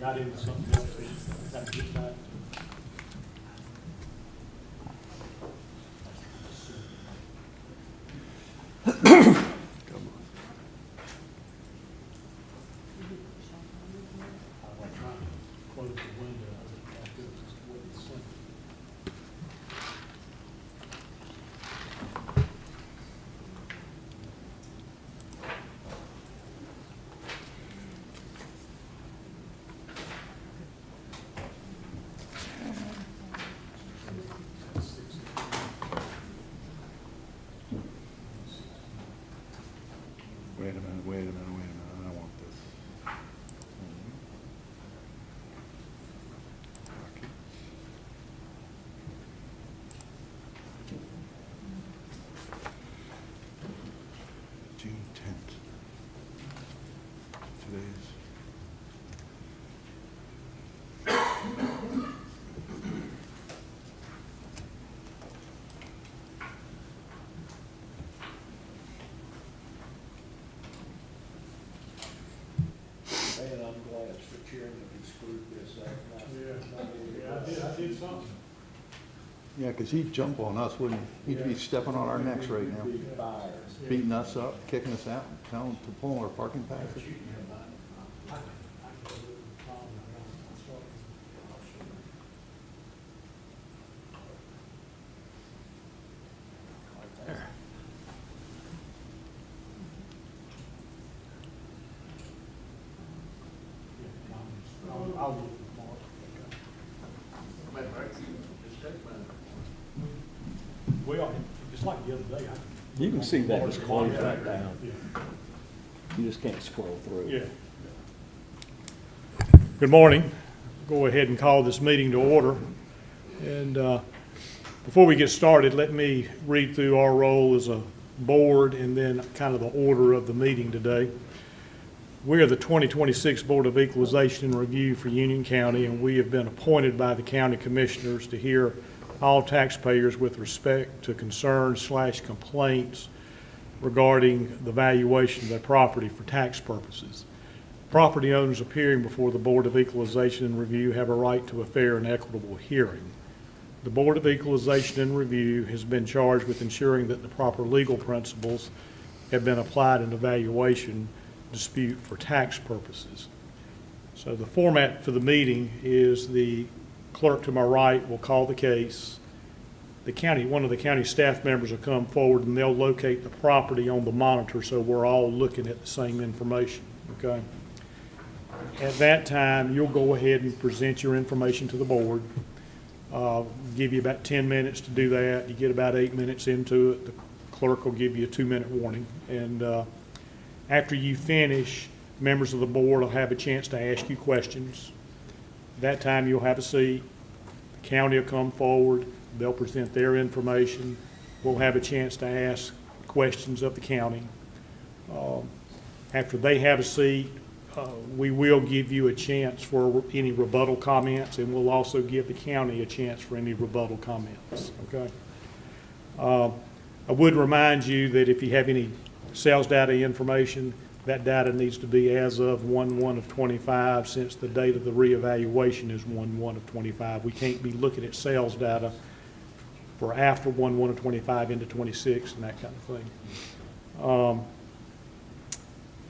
got into something else, got to get back. I'm trying to close the window. I feel just the way it's sent. Wait a minute, I don't want this. June 10th. Today's. Man, I'm glad the chairman can screw this up. Yeah, I did something. Yeah, because he'd jump on us, wouldn't he? He'd be stepping on our necks right now, Be fired. beating us up, kicking us out, telling to pull our parking passes. I'll do it tomorrow. Well, it's like the other day. You can see that it's closed right down. Yeah. You just can't scroll through. Yeah. Good morning. Go ahead and call this meeting to order. And before we get started, let me read through our role as a board and then kind of the order of the meeting today. We are the 2026 Board of Equalization and Review for Union County, and we have been appointed by the county commissioners to hear all taxpayers with respect to concerns/complaints regarding the valuation of their property for tax purposes. Property owners appearing before the Board of Equalization and Review have a right to a fair and equitable hearing. The Board of Equalization and Review has been charged with ensuring that the proper legal principles have been applied in the valuation dispute for tax purposes. So the format for the meeting is the clerk to my right will call the case. One of the county staff members will come forward and they'll locate the property on the monitor so we're all looking at the same information, okay? At that time, you'll go ahead and present your information to the board. Give you about 10 minutes to do that. You get about 8 minutes into it, the clerk will give you a 2-minute warning. And after you finish, members of the board will have a chance to ask you questions. At that time, you'll have a seat. The county will come forward. They'll present their information. We'll have a chance to ask questions of the county. After they have a seat, we will give you a chance for any rebuttal comments, and we'll also give the county a chance for any rebuttal comments, okay? I would remind you that if you have any sales data information, that data needs to be as of 1/1 of 25, since the date of the reevaluation is 1/1 of 25. We can't be looking at sales data for after 1/1 of 25 into 26 and that kind of thing.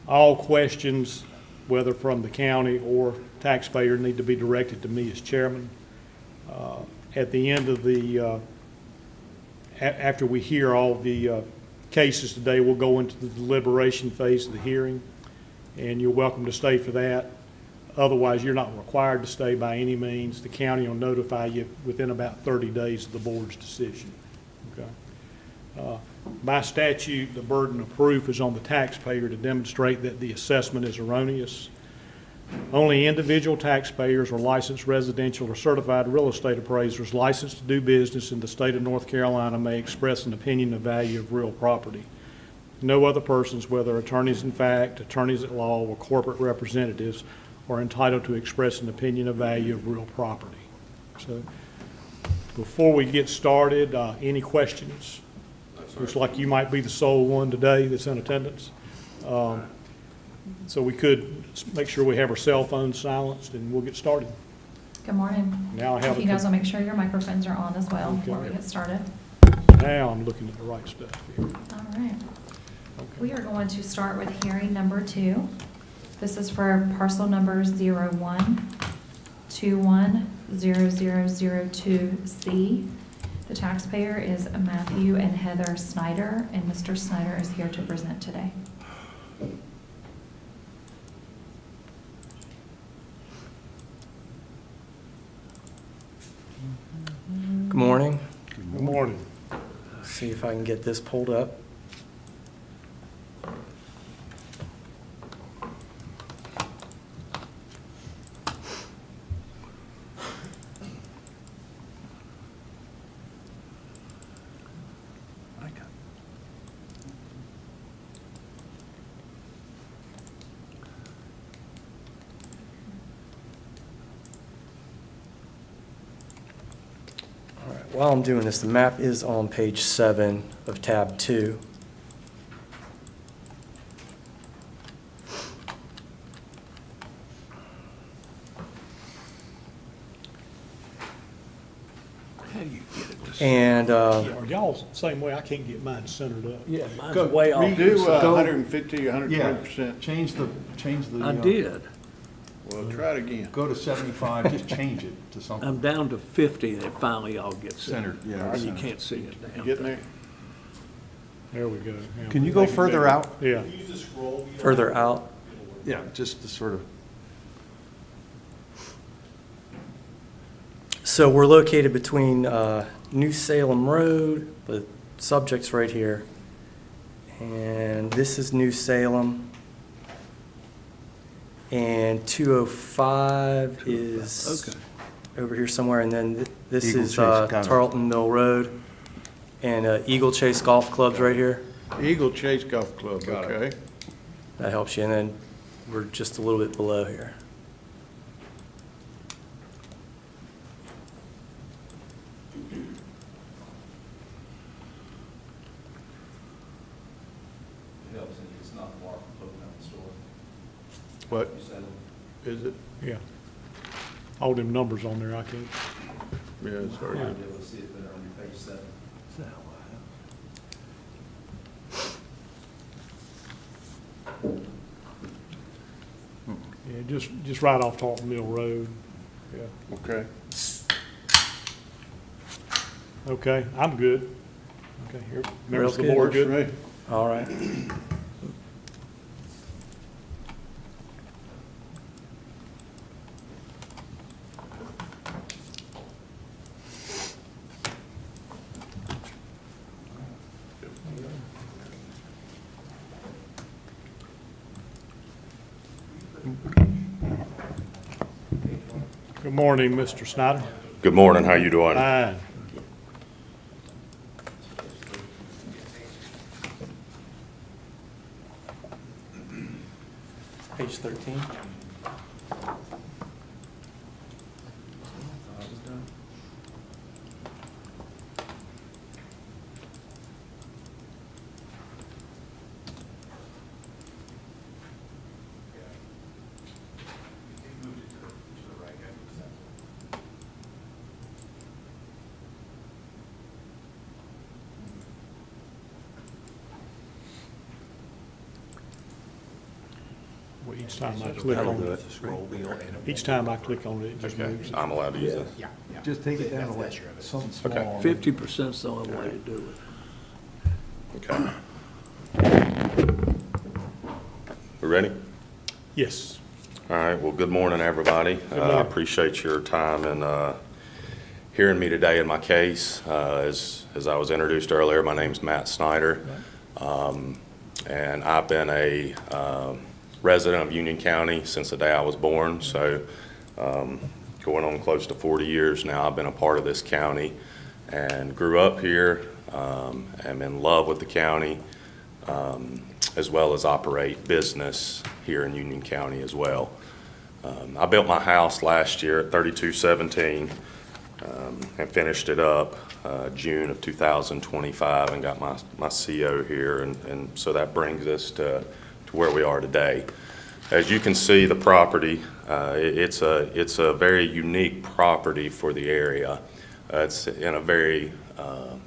All questions, whether from the county or taxpayer, need to be directed to me as chairman. At the end of the, after we hear all the cases today, we'll go into the deliberation phase of the hearing, and you're welcome to stay for that. Otherwise, you're not required to stay by any means. The county will notify you within about 30 days of the board's decision. Okay. By statute, the burden of proof is on the taxpayer to demonstrate that the assessment is erroneous. Only individual taxpayers or licensed residential or certified real estate appraisers licensed to do business in the state of North Carolina may express an opinion of value of real property. No other persons, whether attorneys in fact, attorneys at law, or corporate representatives, are entitled to express an opinion of value of real property. So, before we get started, any questions? Looks like you might be the sole one today that's in attendance. So we could make sure we have our cell phones silenced, and we'll get started. Good morning. Now I have If you guys will make sure your microphones are on as well before we Okay. get started. Now I'm looking at the right stuff here. All right. Okay. We are going to start with hearing number 2. This is for parcel number 01210002C. The taxpayer is Matthew and Heather Snyder, and Mr. Snyder is here to present today. Good morning. Good morning. See if I can get this pulled up. All right, while I'm doing this, the map is on page 7 of tab 2. How do you get it to? And Are y'all the same way? I can't get mine centered up. Yeah, mine's Go- way off. redo, Go- 150, Yeah, 120%. change the. I did. Well, try it again. Go to 75, just change it to something. I'm down to 50 and it finally all gets Centered, centered. yeah, Or you centered. can't see it You down. getting there? There we go. Yeah. Can you go further out? Yeah. further out. Yeah, just to sort of. So we're located between New Salem Road, the subject's right here, and this is New Salem. And 205 is Okay. over here somewhere, and then this Eagle is Chase, got it. Tarleton Mill Road, and Eagle Chase Golf Club's right here. Eagle Chase Golf Club, Got it. okay. That helps you, and then we're just a little bit below here. Helps and it's not far from opening up the store. What You said, is it? Yeah. All them numbers on there, I can't. Yeah, it's you hard might to. be able to see it better on your page 7. Yeah, just right off Tarleton Mill Road. Yeah. Okay. Okay, I'm good. Okay, here, members of the good. board Works for good? me. All right. Good morning, Mr. Snyder. Good morning, how you doing? Fine. Page 13. Well, each time I click on it, each time I click on it, it just Okay, moves it. I'm allowed to use it. Just take it down to like something small. Okay. 50%'s the only way to do it. Okay. We ready? Yes. All right, well, good morning, everybody. morning. I appreciate your time and hearing me today in my case. As I was introduced earlier, my name's Matt Snyder. And I've been a resident of Union County since the day I was born, so going on close to 40 years now, I've been a part of this county and grew up here. I'm in love with the county, as well as operate business here in Union County as well. I built my house last year at 3217 and finished it up June of 2025 and got my CO here, and so that brings us to where we are today. As you can see, the property, it's a very unique property for the area. It's in a very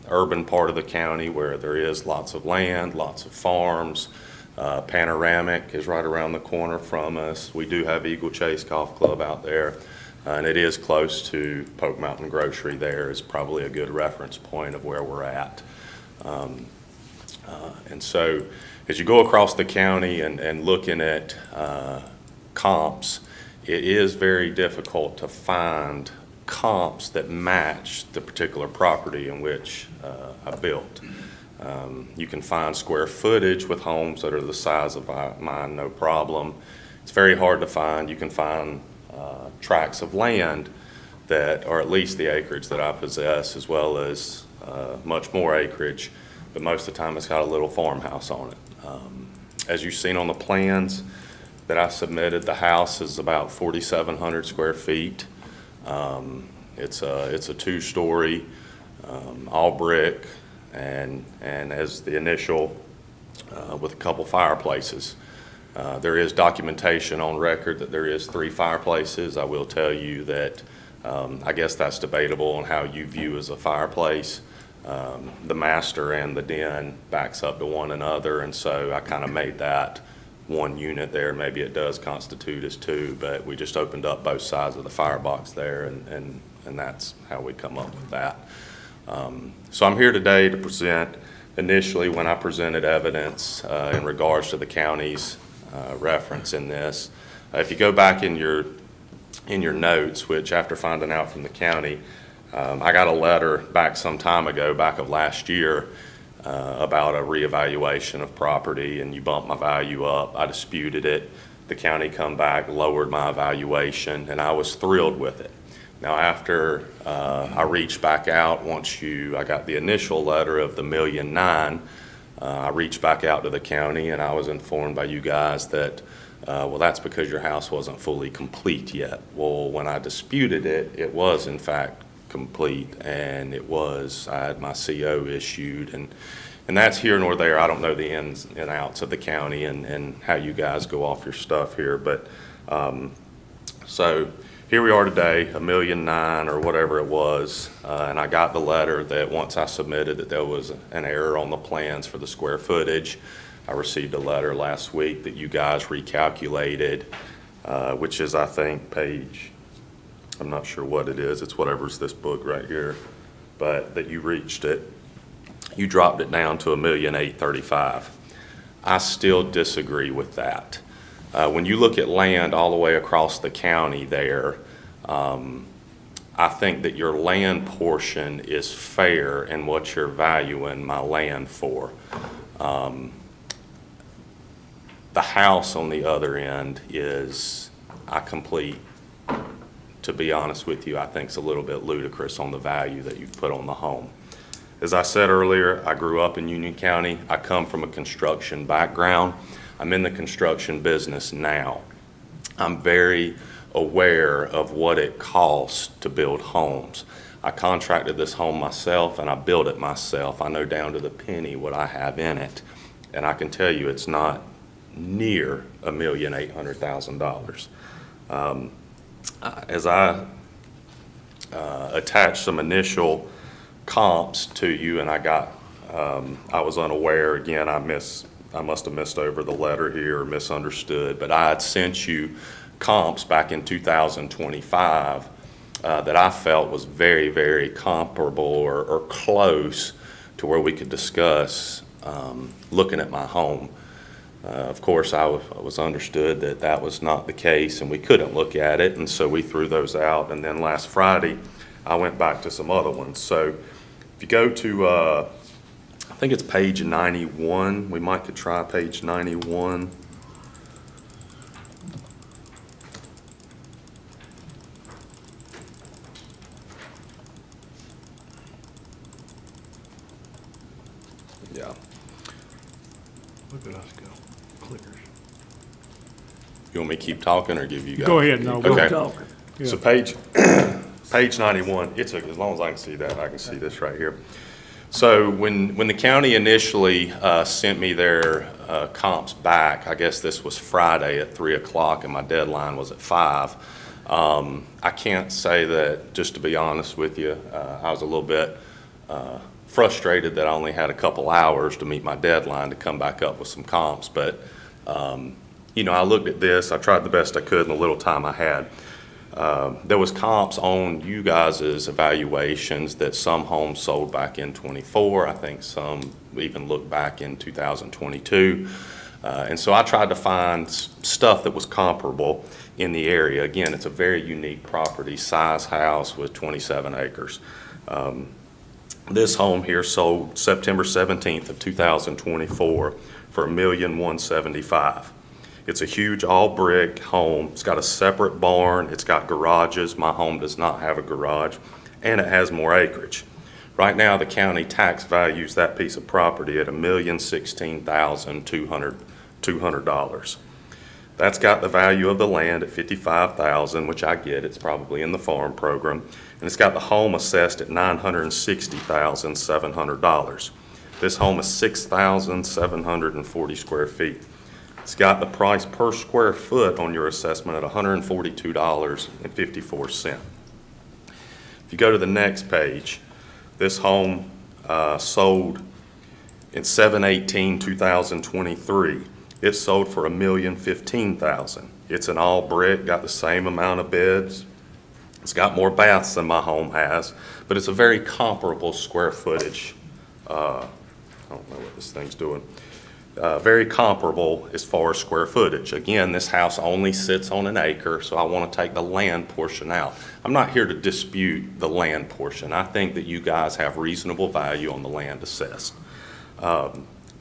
urban part of the county where there is lots of land, lots of farms. Panoramic is right around the corner from us. We do have Eagle Chase Golf Club out there, and it is close to Polk Mountain Grocery. There is probably a good reference point of where we're at. And so as you go across the county and looking at comps, it is very difficult to find comps that match the particular property in which I built. You can find square footage with homes that are the size of mine, no problem. It's very hard to find. You can find tracts of land that are at least the acreage that I possess, as well as much more acreage, but most of the time it's got a little farmhouse on it. As you've seen on the plans that I submitted, the house is about 4,700 square feet. It's a two-story, all brick, and as the initial, with a couple fireplaces. There is documentation on record that there is 3 fireplaces. I will tell you that I guess that's debatable on how you view as a fireplace. The master and the den backs up to one another, and so I kind of made that one unit there. Maybe it does constitute as 2, but we just opened up both sides of the firebox there, and that's how we come up with that. So I'm here today to present, initially when I presented evidence in regards to the county's reference in this. If you go back in your notes, which after finding out from the county, I got a letter back some time ago, back of last year, about a reevaluation of property, and you bumped my value up. I disputed it. The county come back, lowered my evaluation, and I was thrilled with it. Now, after I reached back out, I got the initial letter of the $1.9 million, I reached back out to the county, and I was informed by you guys that, well, that's because your house wasn't fully complete yet. Well, when I disputed it, it was in fact complete, and I had my CO issued, and that's here nor there. I don't know the ins and outs of the county and how you guys go off your stuff here, but so here we are today, $1.9 million or whatever it was, and I got the letter that once I submitted that there was an error on the plans for the square footage. I received a letter last week that you guys recalculated, which is, I think, page, I'm not sure what it is, it's whatever's this book right here, but that you reached it. You dropped it down to $1,835,000. I still disagree with that. When you look at land all the way across the county there, I think that your land portion is fair in what you're valuing my land for. The house on the other end is, to be honest with you, I think it's a little bit ludicrous on the value that you've put on the home. As I said earlier, I grew up in Union County. I come from a construction background. I'm in the construction business now. I'm very aware of what it costs to build homes. I contracted this home myself, and I built it myself. I know down to the penny what I have in it, and I can tell you it's not near $1,800,000. As I attached some initial comps to you, and I was unaware, again, I must have missed over the letter here or misunderstood, but I had sent you comps back in 2025 that I felt was very, very comparable or close to where we could discuss looking at my home. Of course, I was understood that that was not the case and we couldn't look at it, and so we threw those out. And then last Friday, I went back to some other ones. So if you go to, I think it's page 91, we might could try page 91. Yeah. Look at us go, clickers. You want me to keep talking or give you guys? Go ahead, no, go Okay. Keep talking. Yeah. So page 91, as long as I can see that, I can see this right here. So when the county initially sent me their comps back, I guess this was Friday at 3 o'clock and my deadline was at 5. I can't say that, just to be honest with you, I was a little bit frustrated that I only had a couple hours to meet my deadline to come back up with some comps. But, you know, I looked at this, I tried the best I could in the little time I had. There was comps on you guys' evaluations that some homes sold back in '24. I think some even looked back in 2022. And so I tried to find stuff that was comparable in the area. Again, it's a very unique property, size house with 27 acres. This home here sold September 17th of 2024 for $1,175,000. It's a huge all-brick home. It's got a separate barn. It's got garages. My home does not have a garage, and it has more acreage. Right now, the county tax values that piece of property at $1,016,200. That's got the value of the land at $55,000, which I get. It's probably in the farm program, and it's got the home assessed at $960,700. This home is 6,740 square feet. It's got the price per square foot on your assessment at $142.54. If you go to the next page, this home sold in 7/18/2023. It sold for $1,015,000. It's an all brick, got the same amount of beds. It's got more baths than my home has, but it's a very comparable square footage. I don't know what this thing's doing. Very comparable as far as square footage. Again, this house only sits on an acre, so I want to take the land portion out. I'm not here to dispute the land portion. I think that you guys have reasonable value on the land assessed.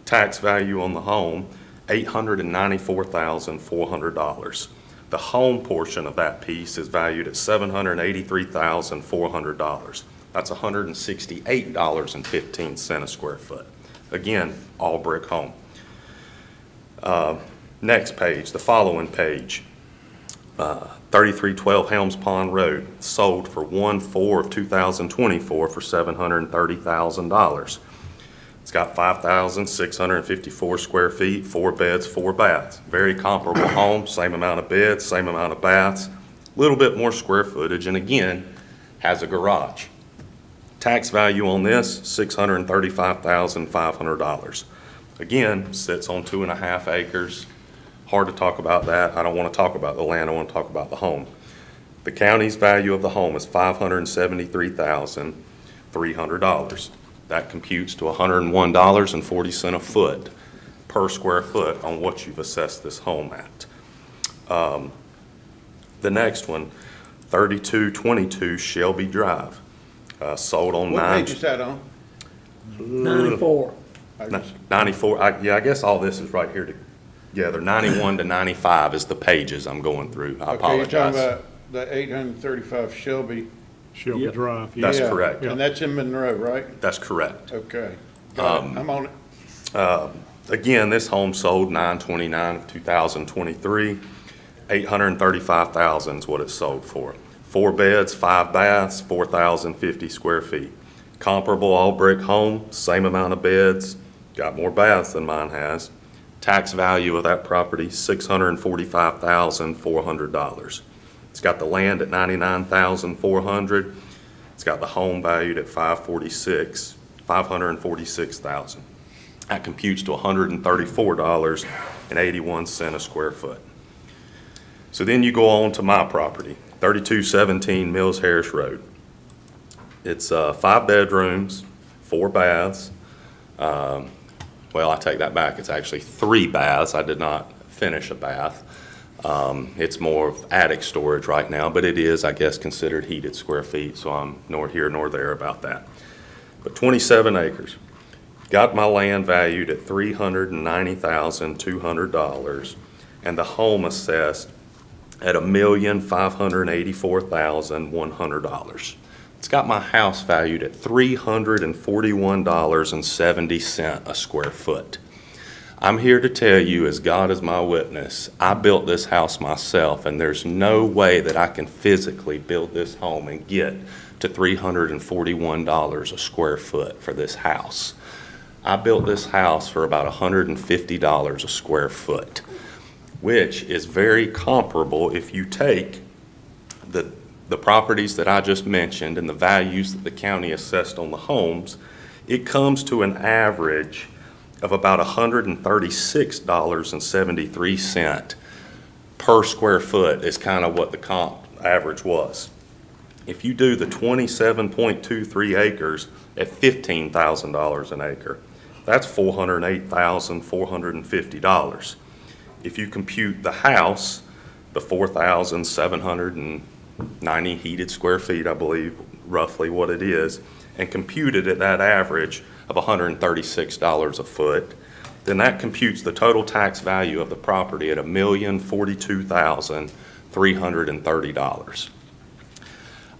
Tax value on the home, $894,400. The home portion of that piece is valued at $783,400. That's $168.15 a square foot. Again, all brick home. Next page, the following page, 3312 Helms Pond Road, sold for 1/4/2024 for $730,000. It's got 5,654 square feet, 4 beds, 4 baths. Very comparable home, same amount of beds, same amount of baths, a little bit more square footage, and again, has a garage. Tax value on this, $635,500. Again, sits on 2.5 acres. Hard to talk about that. I don't want to talk about the land, I want to talk about the home. The county's value of the home is $573,300. That computes to $101.40 a foot per square foot on what you've assessed this home at. The next one, 3222 Shelby Drive, sold on What 9. page is that on? 94. 94, I guess all this is right here together. 91 to 95 is the pages I'm going through. I Okay, you're talking apologize. about the 835 Shelby. Shelby Yep. Drive. yeah. That's Yeah, correct. And that's in Monroe, right? That's correct. Okay. Got it. I'm on it. Again, this home sold 9/29 of 2023. $835,000 is what it sold for. 4 beds, 5 baths, 4,050 square feet. Comparable all brick home, same amount of beds, got more baths than mine has. Tax value of that property, $645,400. It's got the land at $99,400. It's got the home valued at $546,000. That computes to $134.81 a square foot. So then you go on to my property, 3217 Mills Harris Road. It's 5 bedrooms, 4 baths. Well, I take that back. It's actually 3 baths. I did not finish a bath. It's more of attic storage right now, but it is, I guess, considered heated square feet, so I'm nor here nor there about that. But 27 acres. Got my land valued at $390,200, and the home assessed at $1,584,100. It's got my house valued at $341.70 a square foot. I'm here to tell you, as God is my witness, I built this house myself, and there's no way that I can physically build this home and get to $341 a square foot for this house. I built this house for about $150 a square foot, which is very comparable if you take the properties that I just mentioned and the values that the county assessed on the homes. It comes to an average of about $136.73 per square foot is kind of what the comp average was. If you do the 27.23 acres at $15,000 an acre, that's $408,450. If you compute the house, the 4,790 heated square feet, I believe, roughly what it is, and compute it at that average of $136 a foot, then that computes the total tax value of the property at $1,042,330.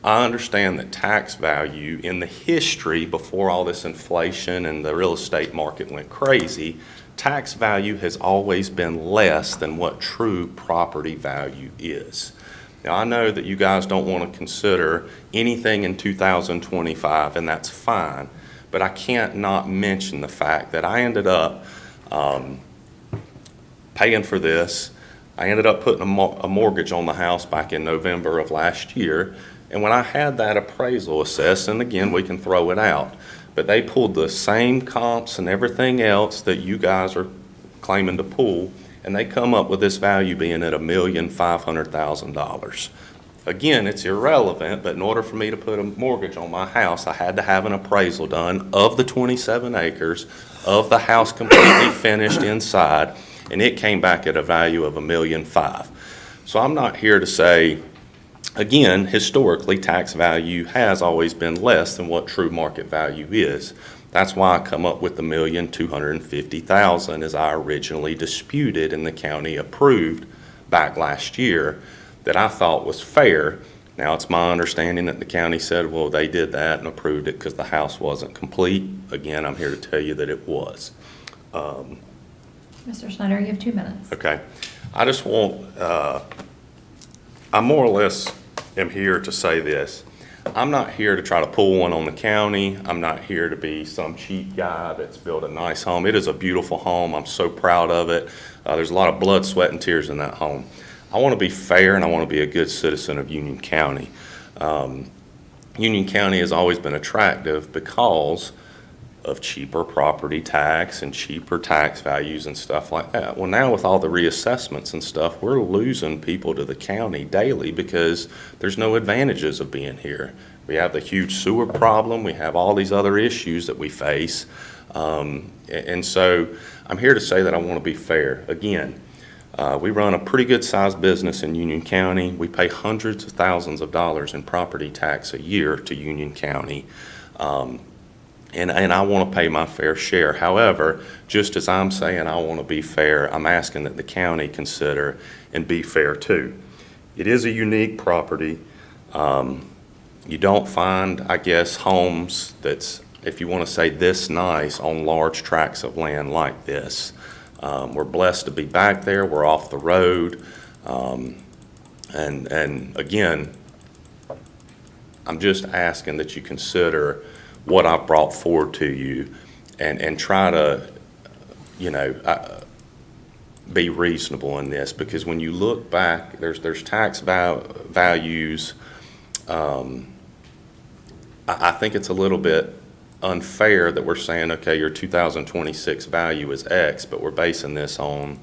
I understand that tax value in the history before all this inflation and the real estate market went crazy, tax value has always been less than what true property value is. Now, I know that you guys don't want to consider anything in 2025, and that's fine, but I can't not mention the fact that I ended up paying for this. I ended up putting a mortgage on the house back in November of last year, and when I had that appraisal assessed, and again, we can throw it out, but they pulled the same comps and everything else that you guys are claiming to pull, and they come up with this value being at $1,500,000. Again, it's irrelevant, but in order for me to put a mortgage on my house, I had to have an appraisal done of the 27 acres, of the house completely finished inside, and it came back at a value of $1,500,000. So I'm not here to say, again, historically, tax value has always been less than what true market value is. That's why I come up with $1,250,000 as I originally disputed and the county approved back last year that I thought was fair. Now, it's my understanding that the county said, well, they did that and approved it because the house wasn't complete. Again, I'm here to tell you that it was. Mr. Schneider, you have 2 minutes. Okay. I just want, I more or less am here to say this. I'm not here to try to pull one on the county. I'm not here to be some cheap guy that's built a nice home. It is a beautiful home. I'm so proud of it. There's a lot of blood, sweat, and tears in that home. I want to be fair and I want to be a good citizen of Union County. Union County has always been attractive because of cheaper property tax and cheaper tax values and stuff like that. Well, now with all the reassessments and stuff, we're losing people to the county daily because there's no advantages of being here. We have the huge sewer problem. We have all these other issues that we face. And so I'm here to say that I want to be fair. Again, we run a pretty good sized business in Union County. We pay hundreds of thousands of dollars in property tax a year to Union County. And I want to pay my fair share. However, just as I'm saying I want to be fair, I'm asking that the county consider and be fair too. It is a unique property. You don't find, I guess, homes that's, if you want to say, this nice on large tracts of land like this. We're blessed to be back there. We're off the road. And again, I'm just asking that you consider what I brought forward to you and try to, be reasonable in this, because when you look back, there's tax values. I think it's a little bit unfair that we're saying, okay, your 2026 value is X, but we're basing this on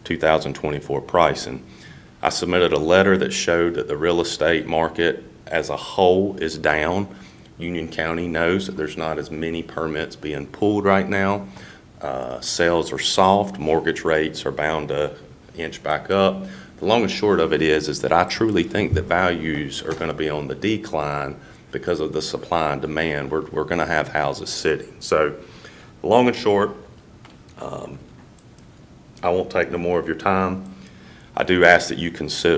2024 pricing. I submitted a letter that showed that the real estate market as a whole is down. Union County knows that there's not as many permits being pulled right now. Sales are soft. Mortgage rates are bound to inch back up. The long and short of it is that I truly think that values are going to be on the decline because of the supply and demand. We're going to have houses sitting. So the long and short, I won't take no more of your time. I do ask that you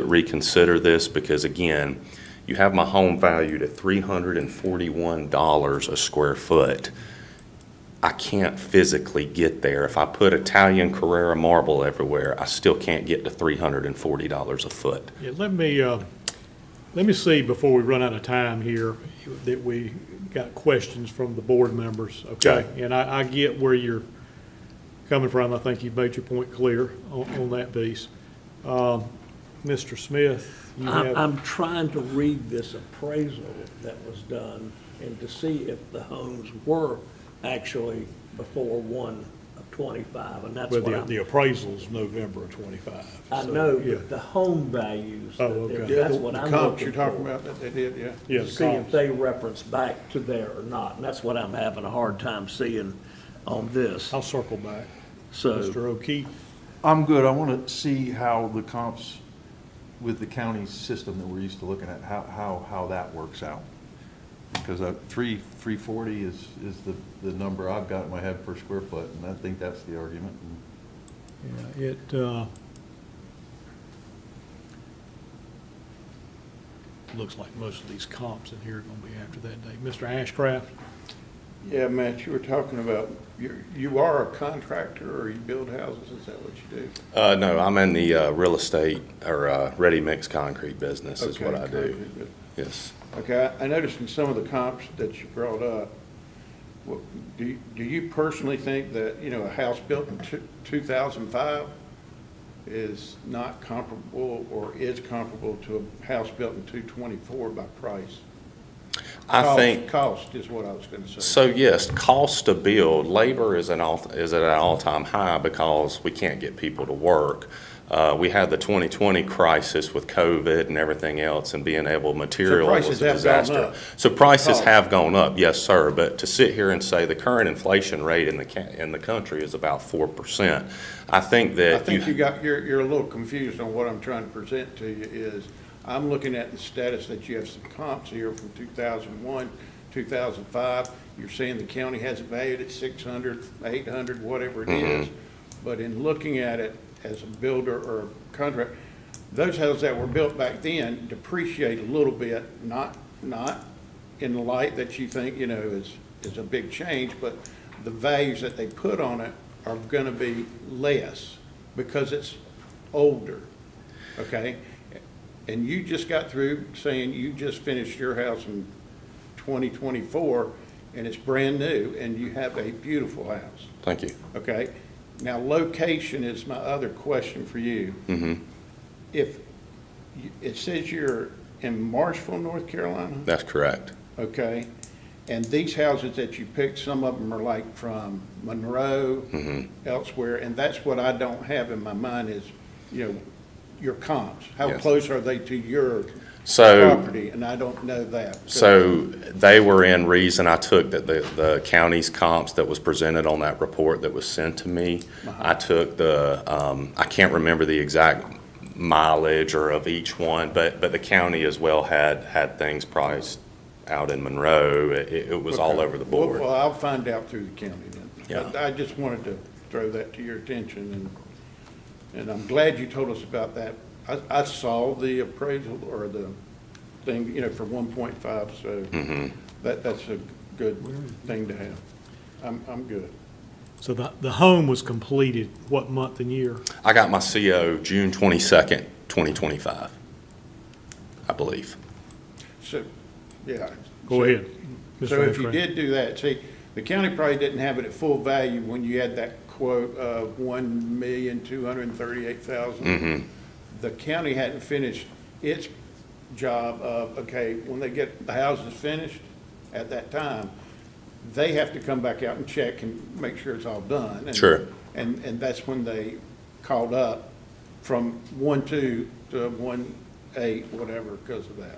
reconsider this because, again, you have my home valued at $341 a square foot. I can't physically get there. If I put Italian Carrera marble everywhere, I still can't get to $340 a foot. Yeah, let me Let me see, before we run out of time here, that we got questions from the board members, okay? Okay. And I get where you're coming from. I think you've made your point clear on that piece. Mr. Smith, you have, I'm trying to read this appraisal that was done and to see if the homes were actually before 1/25, and that's well, what the I'm, appraisal's November of 25. I so, know, yeah. but the home values, Oh, that they're- okay. that's what The I'm comps you're looking talking for. about that they did, yeah. Yeah, To the see if comps. they reference back to there or not, and that's what I'm having a hard time seeing on this. I'll circle back. So, Mr. O'Keefe? I'm good. I want to see how the comps with the county system that we're used to looking at, how that works out. Because 340 is the number I've got in my head per square foot, and I think that's the argument. Yeah, looks like most of these comps in here are gonna be after that day. Mr. Ashcraft? Yeah, Matt, you were talking about, you are a contractor or you build houses, is that what you do? No, I'm in the real estate or ready-mix concrete business is what Okay, I do. concrete. Yes. Okay, I noticed in some of the comps that you brought up, do you personally think that, a house built in 2005 is not comparable or is comparable to a house built in 224 by price? I think. Cost is what I was going to say. So yes, cost to build, labor is at an all-time high because we can't get people to work. We had the 2020 crisis with COVID and everything else, and being able, material was prices a have gone disaster. up. So prices Cost. have gone up, yes, sir, but to sit here and say the current inflation rate in the country is about 4%, I think that. I think you're a little confused on what I'm trying to present to you is, I'm looking at the status that you have some comps here from 2001, 2005. You're saying the county has it valued at 600, 800, whatever it is. But in looking at it as a builder or a contractor, those houses that were built back then depreciate a little bit, not in the light that you think, is a big change, but the values that they put on it are gonna be less because it's older, okay? And you just got through saying you just finished your house in 2024 and it's brand new and you have a beautiful house, Thank you. okay? Now, location is my other question for you. If, it says you're in Marshville, North Carolina? That's correct. Okay, and these houses that you picked, some of them are like from Monroe, elsewhere, and that's what I don't have in my mind is, your comps. How Yes. close are they to your So. property? And I don't know that. So they were in reason, I took the county's comps that was presented on that report that was sent to me. I took I can't remember the exact mileage or of each one, but the county as well had things priced out in Monroe. It was all Okay. over the board. Well, I'll find out through the county then. Yeah. But I just wanted to throw that to your attention, and I'm glad you told us about that. I saw the appraisal or the thing, for 1.5, so that's a good thing to have. I'm good. So the home was completed what month and year? I got my CO June 22nd, 2025, I believe. So, yeah. Go ahead. Mr. So if you Ashcraft. did do that, see, the county probably didn't have it at full value when you had that quote of $1,238,000. The county hadn't finished its job of, okay, when they get the houses finished at that time, they have to come back out and check and make sure it's all done. And- Sure. And that's when they called up from 1.2 to 1.8, whatever, because of that.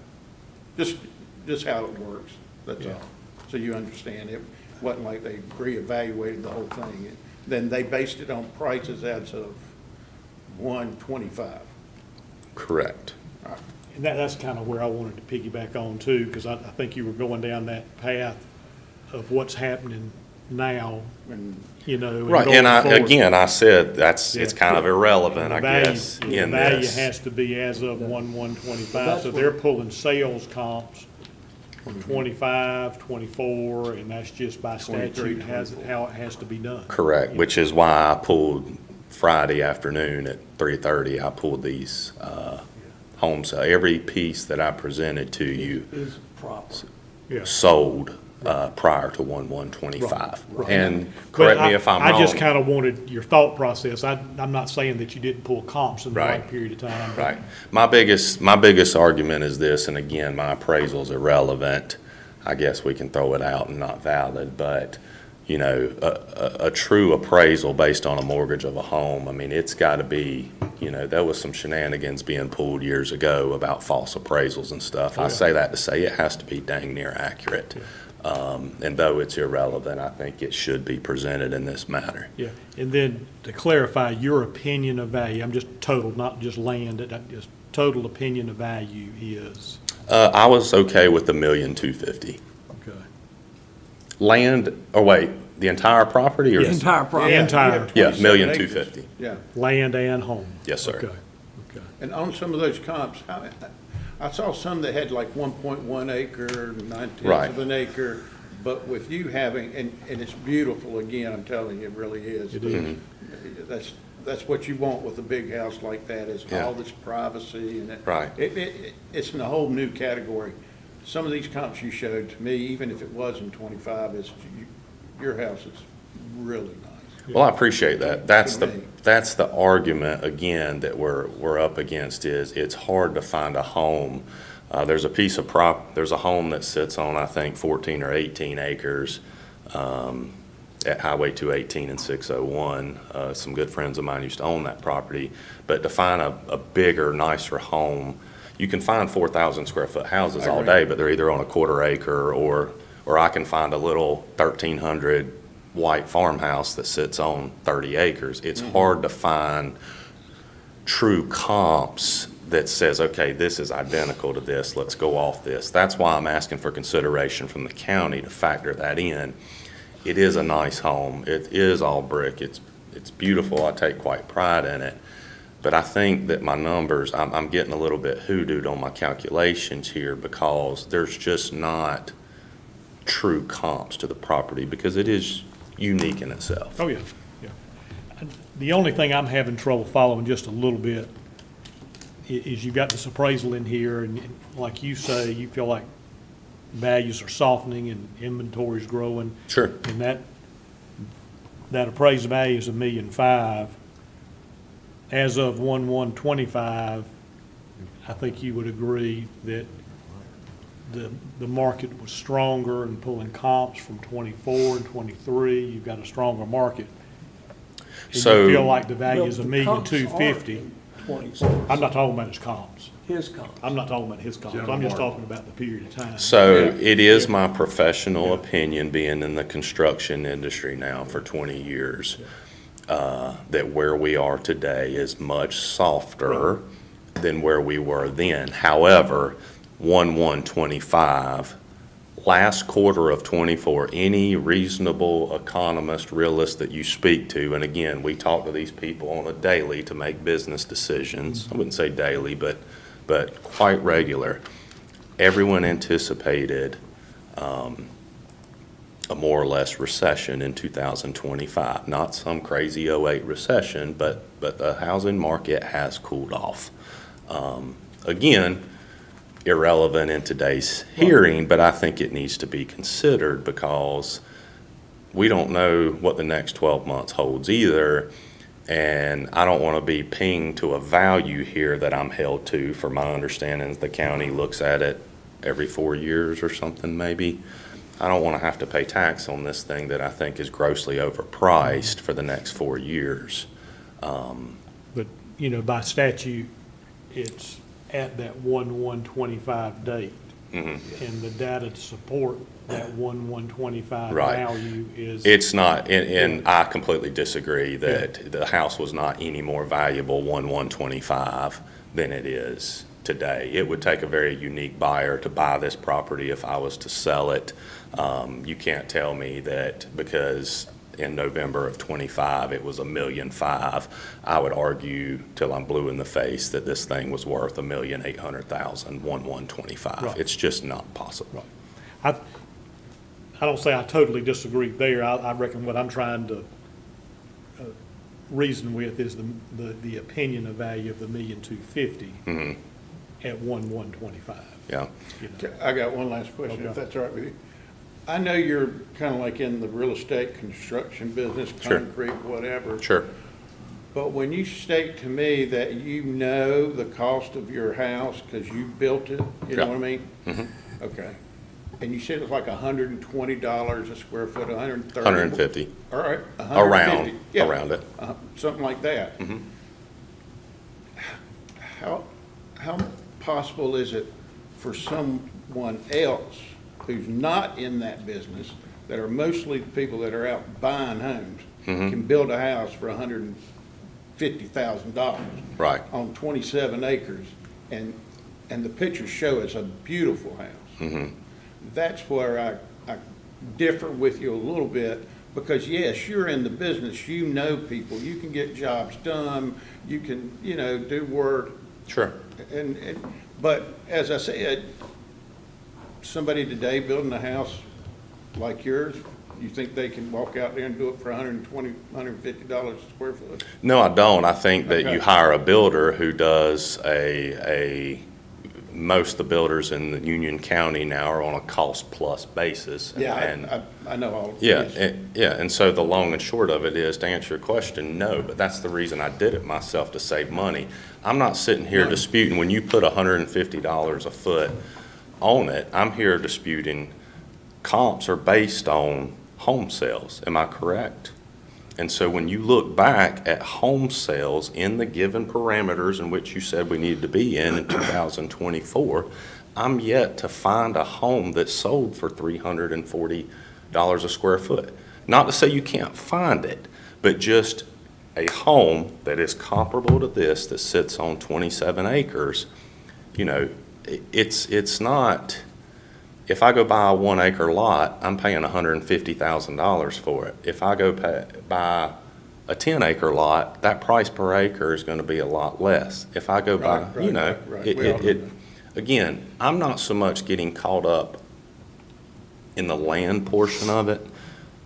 Just how it works, that's all. So you understand, it wasn't like they reevaluated the whole thing. Then they based it on prices as of 1/25. Correct. And that's kind of where I wanted to piggyback on too, because I think you were going down that path of what's happening now, And and Right, going and forward. I said, it's Yeah. kind of irrelevant, The I value- guess, The in value this. has to be as of 1/1/25, That's so what- they're pulling sales comps from 25, 24, and that's just by 23, statute, how it has to be done. Correct, which is why I pulled Friday afternoon at 3:30, I pulled these home sale. Every piece that I presented to you Is proper. Yeah. sold prior to 1/1/25. Right. And But correct me if I'm wrong. I just kind of wanted your thought process. I'm not saying that you didn't pull comps in the right Right. period of time. but- Right. My biggest argument is this, and again, my appraisal's irrelevant. I guess we can throw it out and not valid, but, you know, a true appraisal based on a mortgage of a home, I mean, it's got to be, you know, there was some shenanigans being pulled years ago about false appraisals and stuff. I say that to say it has to be dang near accurate. And though it's irrelevant, I think it should be presented in this matter. Yeah, and then to clarify, your opinion of value, I'm just total, not just land, just total opinion of value is, I was okay with the 1,250,000. okay. Land, or wait, the entire property or? The entire property. Yeah. Entire. You have Yeah, 27 1,250,000. acres. Yeah, Land and home? Yes, sir. Okay, okay. and on some of those comps, I saw some that had like 1.1 acre, 9/10 Right. of an acre, but with you having, and it's beautiful, again, I'm telling you, it really is. It is. That's what you want with a big house like that, is Yeah. all this privacy and it. Right. It's in a whole new category. Some of these comps you showed to me, even if it was in 25, your house is really nice. Well, I appreciate that. That's To me. that's the argument, again, that we're up against is it's hard to find a home. There's a home that sits on, I think, 14 or 18 acres at Highway 218 and 601. Some good friends of mine used to own that property. But to find a bigger, nicer home, you can find 4,000 square foot houses all day, but they're either on a quarter acre or I can find a little 1,300 white farmhouse that sits on 30 acres. It's hard to find true comps that says, okay, this is identical to this, let's go off this. That's why I'm asking for consideration from the county to factor that in. It is a nice home. It is all brick. It's beautiful. I take quite pride in it. But I think that my numbers, I'm getting a little bit hoodooed on my calculations here because there's just not true comps to the property because it is unique in itself. Oh, yeah, yeah. The only thing I'm having trouble following just a little bit is you've got this appraisal in here, and like you say, you feel like values are softening and inventory's growing. Sure. And that appraised value is $1.5 million. As of 1/1/25, I think you would agree that the market was stronger and pulling comps from 24 and 23. You've got a stronger market. And So- you feel like the value is Well, $1.25 the comps million. are in 26. I'm not talking about his comps. His comps. I'm not talking about his comps. I'm just talking about the period of time. So it is my professional opinion, being in the construction industry now for 20 years, that where we are today is much softer than where we were then. However, 1/1/25, last quarter of 24, any reasonable economist, realist that you speak to, and again, we talk to these people on a daily to make business decisions. I wouldn't say daily, but quite regular. Everyone anticipated a more or less recession in 2025. Not some crazy '08 recession, but the housing market has cooled off. Again, irrelevant in today's hearing, but I think it needs to be considered because we don't know what the next 12 months holds either. And I don't want to be pinged to a value here that I'm held to. For my understanding, the county looks at it every 4 years or something maybe. I don't want to have to pay tax on this thing that I think is grossly overpriced for the next 4 years. But, you know, by statute, it's at that 1/1/25 date. Mm-hmm. And the data to support that 1/1/25 Right. value is. It's not, and I completely disagree that the house was not any more valuable 1/1/25 than it is today. It would take a very unique buyer to buy this property if I was to sell it. You can't tell me that because in November of '25 it was $1.5 million. I would argue till I'm blue in the face that this thing was worth $1,800,000 1/1/25. Right. It's just not possible. I don't say I totally disagree there. I reckon what I'm trying to reason with is the opinion of value of the $1.25 million. Mhm. at 1/1/25. Yeah. You know. I got one last question, if Okay. that's all right with you. I know you're kind of like in the real estate construction business, Sure. concrete, whatever. Sure. But when you state to me that you know the cost of your house because you built it, you know Yeah. what I mean? Mhm. Okay. And you said it's like $120 a square foot, 130? 150. All right, Around, 150. Yeah. around it. Something like that. Mhm. How possible is it for someone else who's not in that business, that are mostly the people that are out buying homes, can build a house for $150,000? Right. On 27 acres, and the pictures show it's a beautiful house. Mhm. That's where I differ with you a little bit, because yes, you're in the business, you know people, you can get jobs done, you can, do work, Sure. but as I said, somebody today building a house like yours, you think they can walk out there and do it for $120, $150 a square foot? No, I don't. I think that Okay. you hire a builder who does most of the builders in the Union County now are on a cost-plus basis. Yeah, And I know all. yeah, yes. and so the long and short of it is, to answer your question, no, but that's the reason I did it myself, to save money. I'm not sitting here Right. disputing, when you put $150 a foot on it, I'm here disputing comps are based on home sales. Am I correct? And so when you look back at home sales in the given parameters in which you said we needed to be in 2024, I'm yet to find a home that sold for $340 a square foot. Not to say you can't find it, but just a home that is comparable to this, that sits on 27 acres, it's not, if I go buy a 1 acre lot, I'm paying $150,000 for it. If I go buy a 10 acre lot, that price per acre is going to be a lot less. If I go buy, Right. We all know that. again, I'm not so much getting caught up in the land portion of it.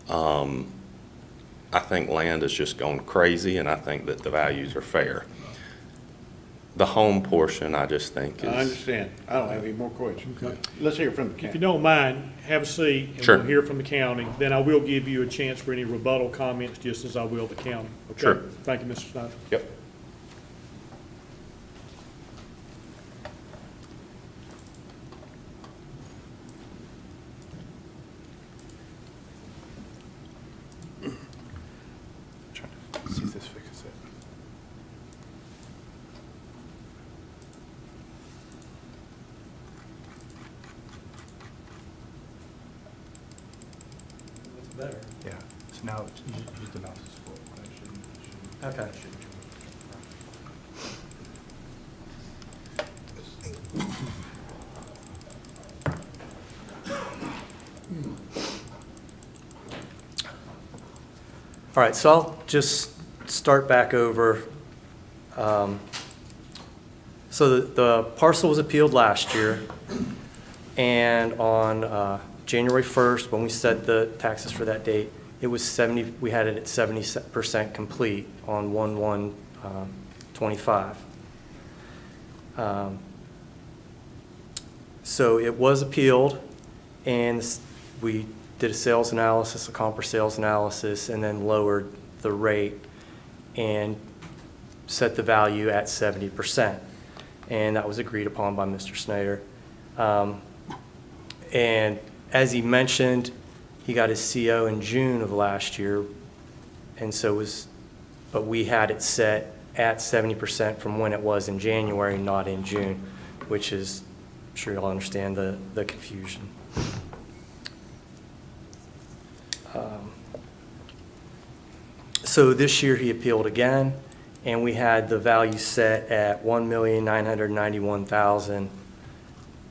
I think land is just going crazy, and I think that the values are fair. The home portion, I just think is. I understand. I don't have any more questions. Okay. Let's hear from the If you county. don't mind, have a seat, and Sure. we'll hear from the county. Then I will give you a chance for any rebuttal comments, just as I will the county. Okay? Sure. Thank you, Mr. Snyder. Yep. See if this fixes it. It's better. Yeah, so now use the mouse as well. That shouldn't- Okay. shouldn't change. All right, so I'll just start back over. So the parcel was appealed last year, and on January 1st, when we set the taxes for that date, it was 70, we had it at 70% complete on 1/1/25. So it was appealed, and we did a sales analysis, a comp sales analysis, and then lowered the rate and set the value at 70%. And that was agreed upon by Mr. Snyder. And as he mentioned, he got his CO in June of last year, and so but we had it set at 70% from when it was in January, not in June, which is, I'm sure you'll understand the confusion. So this year he appealed again, and we had the value set at $1,991,000,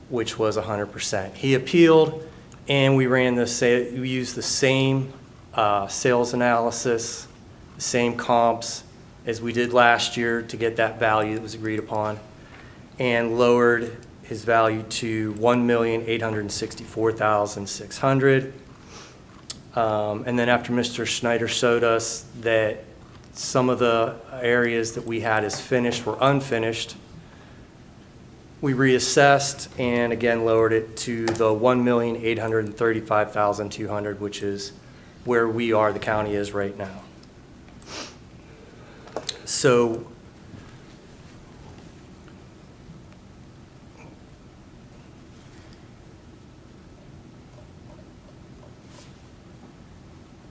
which was 100%. He appealed, and we we used the same sales analysis, the same comps as we did last year to get that value that was agreed upon, and lowered his value to $1,864,600. And then after Mr. Snyder showed us that some of the areas that we had as finished were unfinished, we reassessed and again lowered it to the 1,835,200, which is where we are, the county is right now. So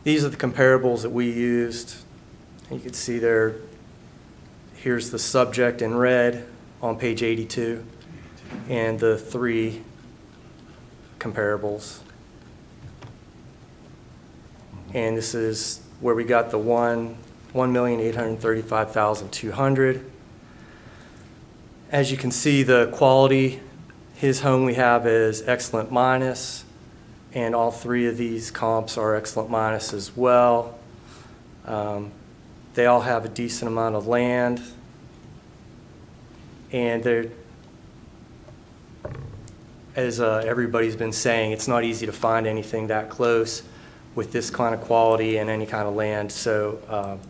these are the comparables that we used. You can see there, here's the subject in red on page 82, and the 3 comparables. And this is where we got the 1,835,200. As you can see, the quality, his home we have is excellent minus, and all 3 of these comps are excellent minus as well. They all have a decent amount of land, and they're, as everybody's been saying, it's not easy to find anything that close with this kind of quality and any kind of land. So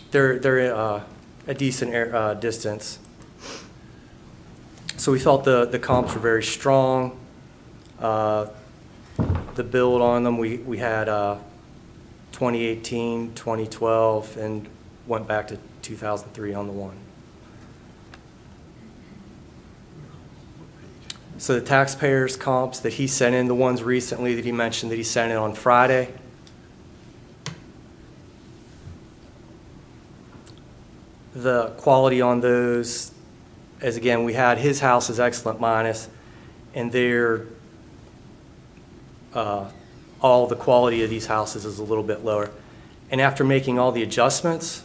they're a decent distance. So we felt the comps were very strong. The build on them, we had 2018, 2012, and went back to 2003 on the one. So the taxpayers' comps that he sent in, the ones recently that he mentioned that he sent in on Friday, the quality on those, as again, we had his house is excellent minus, and they're all the quality of these houses is a little bit lower. And after making all the adjustments,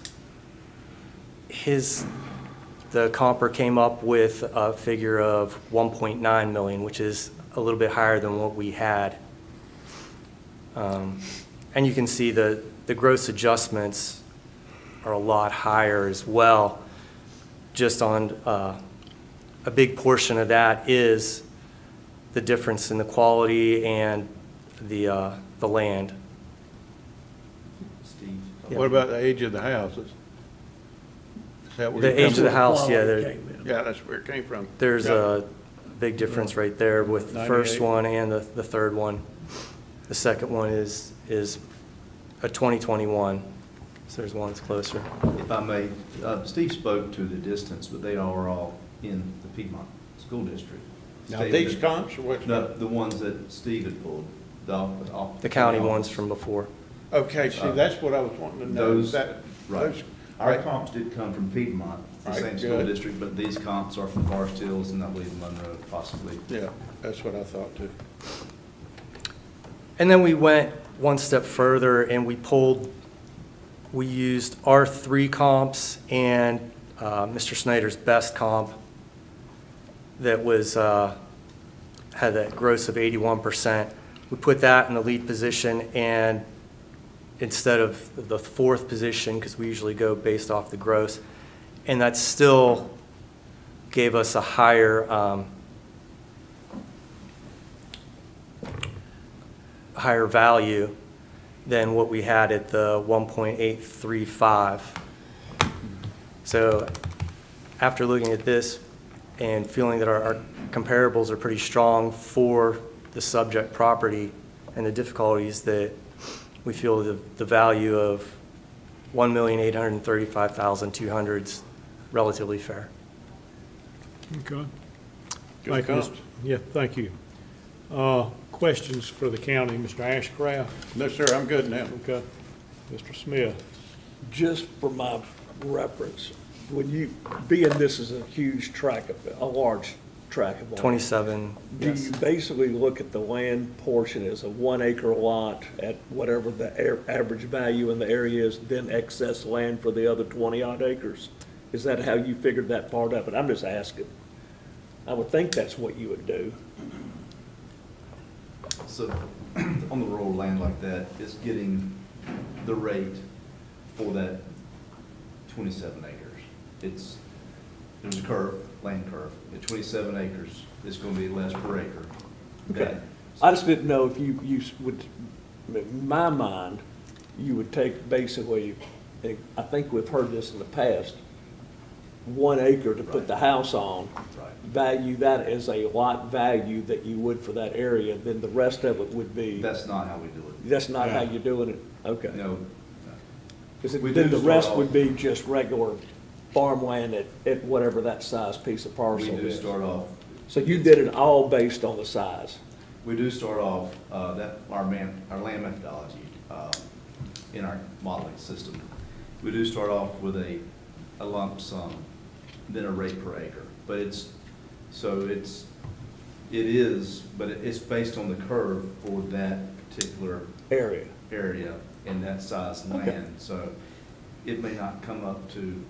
the comper came up with a figure of 1.9 million, which is a little bit higher than what we had. And you can see the gross adjustments are a lot higher as well. Just on a big portion of that is the difference in the quality and the land. Steve? What about the age of the houses? Is that where The it age comes of the from? house, yeah, Quality there, came in. Yeah, that's where it came from. there's Yeah. a big difference right there with the first 98. one and the third one. The second one is a 2021, so there's one that's closer. If I may, Steve spoke to the distance, but they are all in the Piedmont School District. Now, Steve- these comps or what? No, the ones that Steve had pulled, The county ones from before. Okay, see, that's what I was wanting to know. Those, That- right. those- Our right. comps did come from Piedmont, the Right, same school good. district, but these comps are from Forest Hills and I believe Monroe possibly. Yeah, that's what I thought too. And then we went one step further and we used our 3 comps and Mr. Snyder's best comp that was, had that gross of 81%. We put that in the lead position, and instead of the 4th position, because we usually go based off the gross, and that still gave us a higher value than what we had at the 1.835. So after looking at this and feeling that our comparables are pretty strong for the subject property and the difficulties, that we feel the value of 1,835,200 is relatively fair. Okay. Good Thank you, comps. Mr. Yeah, thank you. Questions for the county, Mr. Ashcraft? No, sir, I'm good now. Okay. Mr. Smith? Just for my reference, when you, being this is a huge tract of, a large tract of land. 27, Do yes. you basically look at the land portion as a 1 acre lot at whatever the average value in the area is, then excess land for the other 20 odd acres? Is that how you figured that part out? But I'm just asking. I would think that's what you would do. So on the rural land like that, it's getting the rate for that 27 acres. There's a curve, land curve. At 27 acres, it's going to be less per acre. Okay. I just didn't know if you would, in my mind, you would take basically, I think we've heard this in the past, 1 acre to put the house on, Right. value that as a lot value that you would for that area, then the rest of it would be, That's not how we do it. that's not how you're doing it? Okay. No. Because We then do the start rest off- would be just regular farmland at whatever that size piece of We parcel do is. start off, So you did it all based on the size? we do start off, our land methodology, in our modeling system. We do start off with a lump sum, then a rate per acre. But it's based on the curve for that particular Area. area in that size Okay. land. So it may not come up to,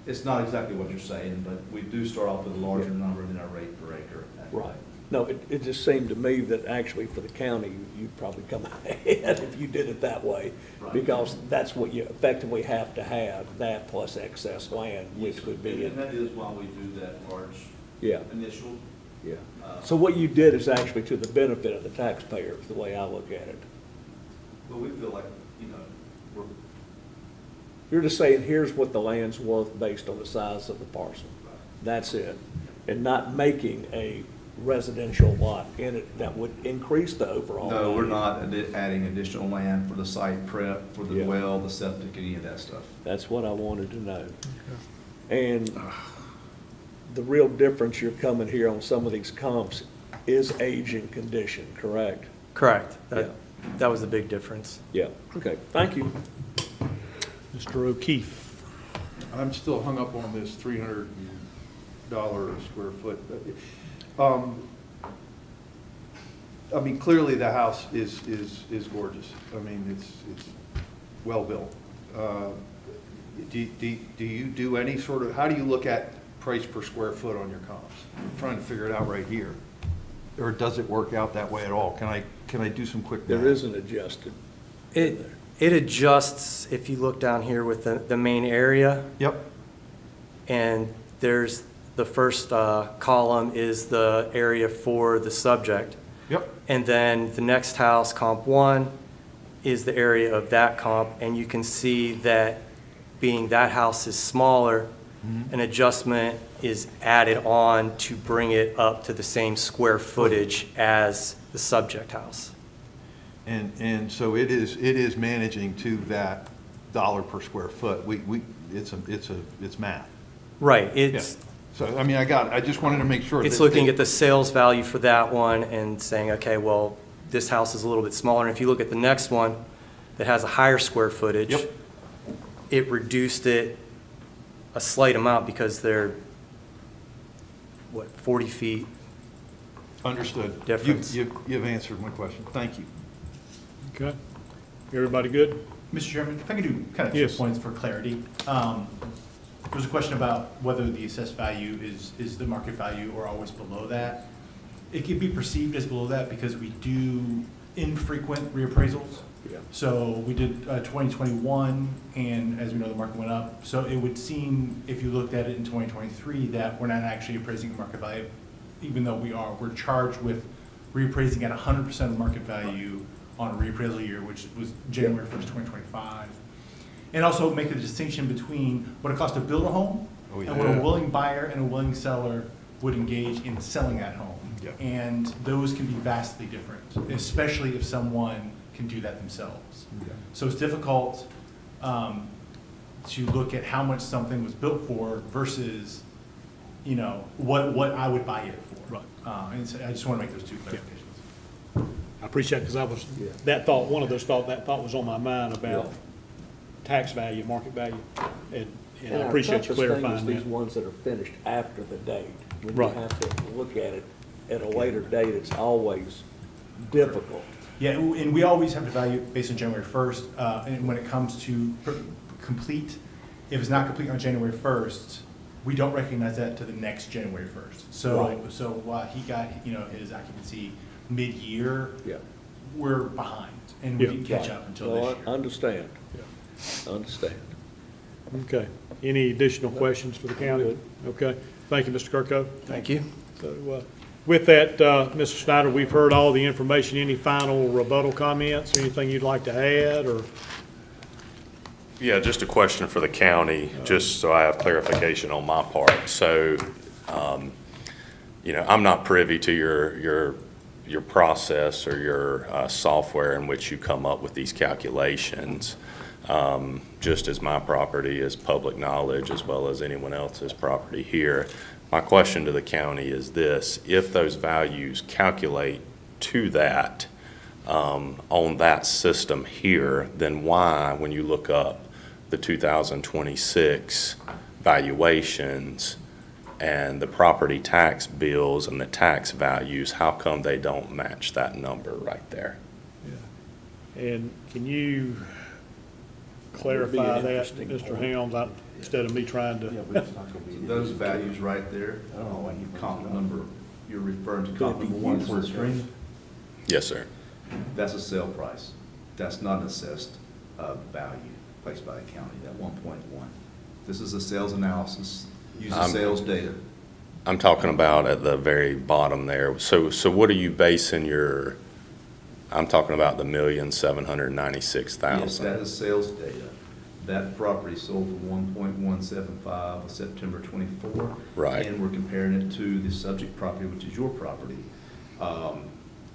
it's not exactly what you're saying, but we do start off with a larger number than our rate per acre. Right. No, it just seemed to me that actually for the county, you'd probably come ahead if you did it that way. Right. Because that's what you effectively have to have, that plus excess land, which would be, And that is why we do that large yeah, initial. yeah. So what you did is actually to the benefit of the taxpayer, is the way I look at it. But we feel like, we're, You're just saying, here's what the land's worth based on the size of the parcel. That's it. And not making a residential lot in it that would increase the overall no, we're value. not adding additional land for the site prep, for the Yeah. well, the septic, any of that stuff. That's what I wanted to know. And the real difference you're coming here on some of these comps is age and condition, correct? Correct. Yeah. That was the big difference. Yeah, okay, thank you. Mr. O'Keefe. I'm still hung up on this $300 a square foot. I mean, clearly the house is gorgeous. I mean, it's well-built. Do you do any sort of, how do you look at price per square foot on your comps? I'm trying to figure it out right here. Or does it work out that way at all? Can I do some quick math? There is an adjusted in there. It adjusts, if you look down here with the main area, Yep, and there's, the first column is the area for the subject. yep. And then the next house, comp 1, is the area of that comp, and you can see that being that house is smaller, an adjustment is added on to bring it up to the same square footage as the subject house. And so it is managing to that dollar per square foot. It's math. Right, Yeah. it's, So, I mean, I just wanted to make sure. it's that- looking at the sales value for that one and saying, okay, well, this house is a little bit smaller, and if you look at the next one that has a higher square footage, Yep. it reduced it a slight amount because they're, 40 feet? Understood. Difference. You've answered my question. Thank you. Okay. Everybody good? Mr. Chairman, if I could do kind of 2 Yes. points for clarity. There was a question about whether the assessed value is the market value or always below that. It could be perceived as below that because we do infrequent reappraisals. Yeah. So we did 2021, and as we know, the market went up. So it would seem, if you looked at it in 2023, that we're not actually appraising the market value, even though we are. We're charged with reappraising at 100% of market value on a reappraisal year, which was January 1st, 2025. And also make a distinction between what it costs to build a home Oh, and what yeah. a willing buyer and a willing seller would engage in selling that home. Yeah. And those can be vastly different, especially if someone can do that themselves. So it's difficult to look at how much something was built for versus, what I would buy it for. Right. And so I just want to make those 2 clarifications. I appreciate it, because that thought was on my mind about tax value, market value, and I appreciate you our toughest thing clarifying is these that. ones that are finished after the date. When you Right. have to look at it at a later date, it's always difficult. Yeah, and we always have to value it based on January 1st. And when it comes to complete, if it's not complete on January 1st, we don't recognize that to the next January 1st. Right. So while he got, his occupancy mid-year, Yeah. we're behind, and we Yeah. didn't catch up until No, this I year. understand. Understand. Okay. Any additional questions for the county? Okay. Thank you, Mr. Kirko. Thank you. So, with that, Mr. Snyder, we've heard all the information. Any final rebuttal comments, anything you'd like to add, or? Yeah, just a question for the county, just so I have clarification on my part. So, I'm not privy to your process or your software in which you come up with these calculations. Just as my property is public knowledge as well as anyone else's property here. My question to the county is this: if those values calculate to that on that system here, then why, when you look up the 2026 valuations and the property tax bills and the tax values, how come they don't match that number right there? And can you Would be clarify an that, interesting Mr. point. Helms, instead of me trying to? Those values right there, comp number, you're referring to comp number one for the screen? Yes, sir. That's a sale price. That's not an assessed value placed by the county, that 1.1. This is a sales analysis, uses sales data. I'm talking about at the very bottom there. So what are you basing your, I'm talking about the $1,796,000. Yes, that is sales data. That property sold for 1.175 on September 24. Right. And we're comparing it to the subject property, which is your property.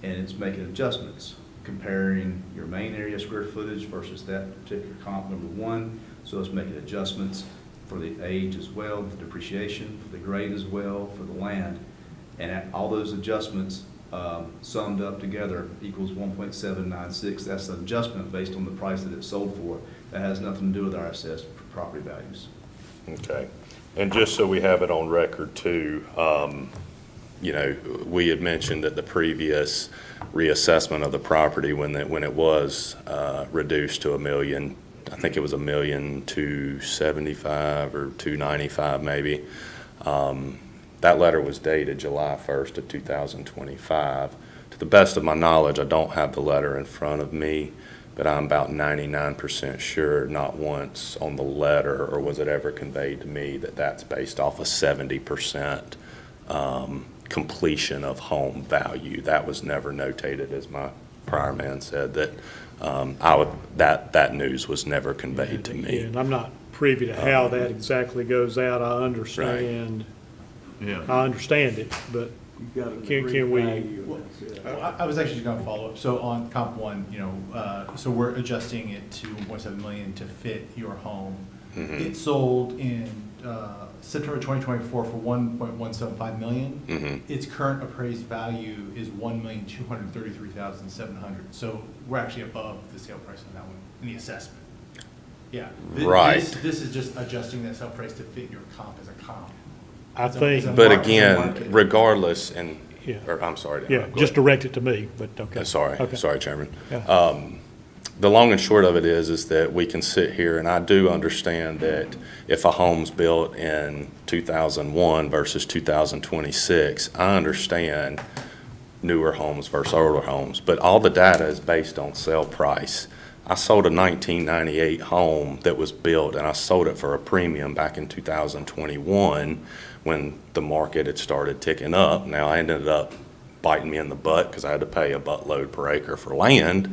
And it's making adjustments, comparing your main area square footage versus that particular comp number one. So it's making adjustments for the age as well, the depreciation, for the grade as well, for the land. And all those adjustments summed up together equals 1.796. That's an adjustment based on the price that it sold for. That has nothing to do with our assessed property values. Okay. And just so we have it on record too, we had mentioned that the previous reassessment of the property when it was reduced to $1 million, I think it was $1,275,000 or $295,000 maybe. That letter was dated July 1st of 2025. To the best of my knowledge, I don't have the letter in front of me, but I'm about 99% sure not once on the letter or was it ever conveyed to me that that's based off a 70% completion of home value. That was never notated, as my prior man said, that that news was never conveyed to me. And I'm not privy to how that exactly goes out. I understand. Yeah. I understand it, but You've got an Can agreed we- value, and that's it. Well, I was actually just gonna follow up. So on comp one, so we're adjusting it to 1.7 million to fit your home. It sold in September 2024 for 1.175 million. Its current appraised value is 1,233,700. So we're actually above the sale price on that one in the assessment. Yeah. Right. This is just adjusting that sale price to fit your comp as a comp. I As a think, But market- as a again, market. regardless, and, Yeah. or I'm sorry. to yeah, interrupt. Go just ahead. direct it to me, but okay. Sorry, Okay. Chairman. Yeah. The long and short of it is that we can sit here, and I do understand that if a home's built in 2001 versus 2026, I understand newer homes versus older homes, but all the data is based on sale price. I sold a 1998 home that was built, and I sold it for a premium back in 2021 when the market had started ticking up. Now, I ended up biting me in the butt because I had to pay a buttload per acre for land.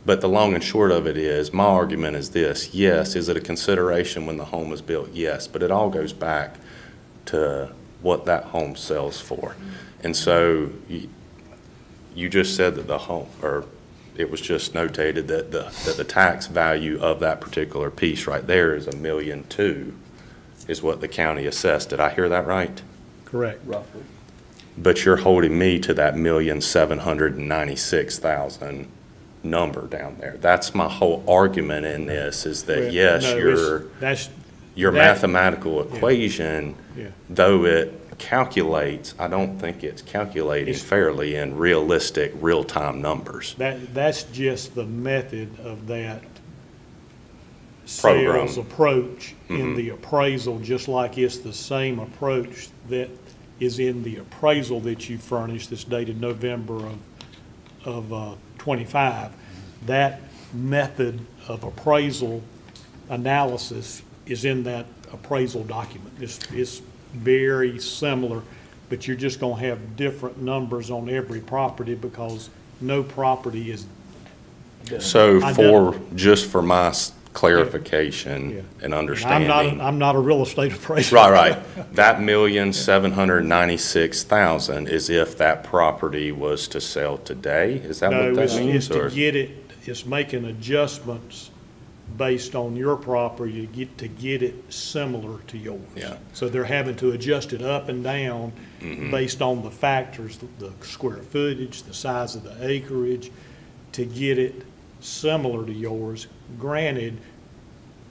But the long and short of it is, my argument is this: yes, is it a consideration when the home is built? Yes, but it all goes back to what that home sells for. And so you just said that the home, or it was just notated that the tax value of that particular piece right there is $1.2 million, is what the county assessed. Did I hear that right? Correct. Roughly. But you're holding me to that $1,796,000 number down there. That's my whole argument in this, is that Well, yes, no, your that- mathematical equation, Yeah. though it calculates, I don't think it's calculating It's- fairly in realistic, real-time numbers. That's just the method of that Program. sales approach in the appraisal, just like it's the same approach that is in the appraisal that you furnished that's dated November of 25. That method of appraisal analysis is in that appraisal document. It's very similar, but you're just gonna have different numbers on every property because no property is So Identical. just for my clarification Yeah. and I'm understanding. not, I'm not a real estate appraiser. Right, right. That 1,796,000 is if that property was to sell today? Is that No, what that it's means? to or- get it, it's making adjustments based on your property to get it similar to yours. Yeah. So they're having to adjust it up and down based on the factors, the square footage, the size of the acreage, to get it similar to yours. Granted,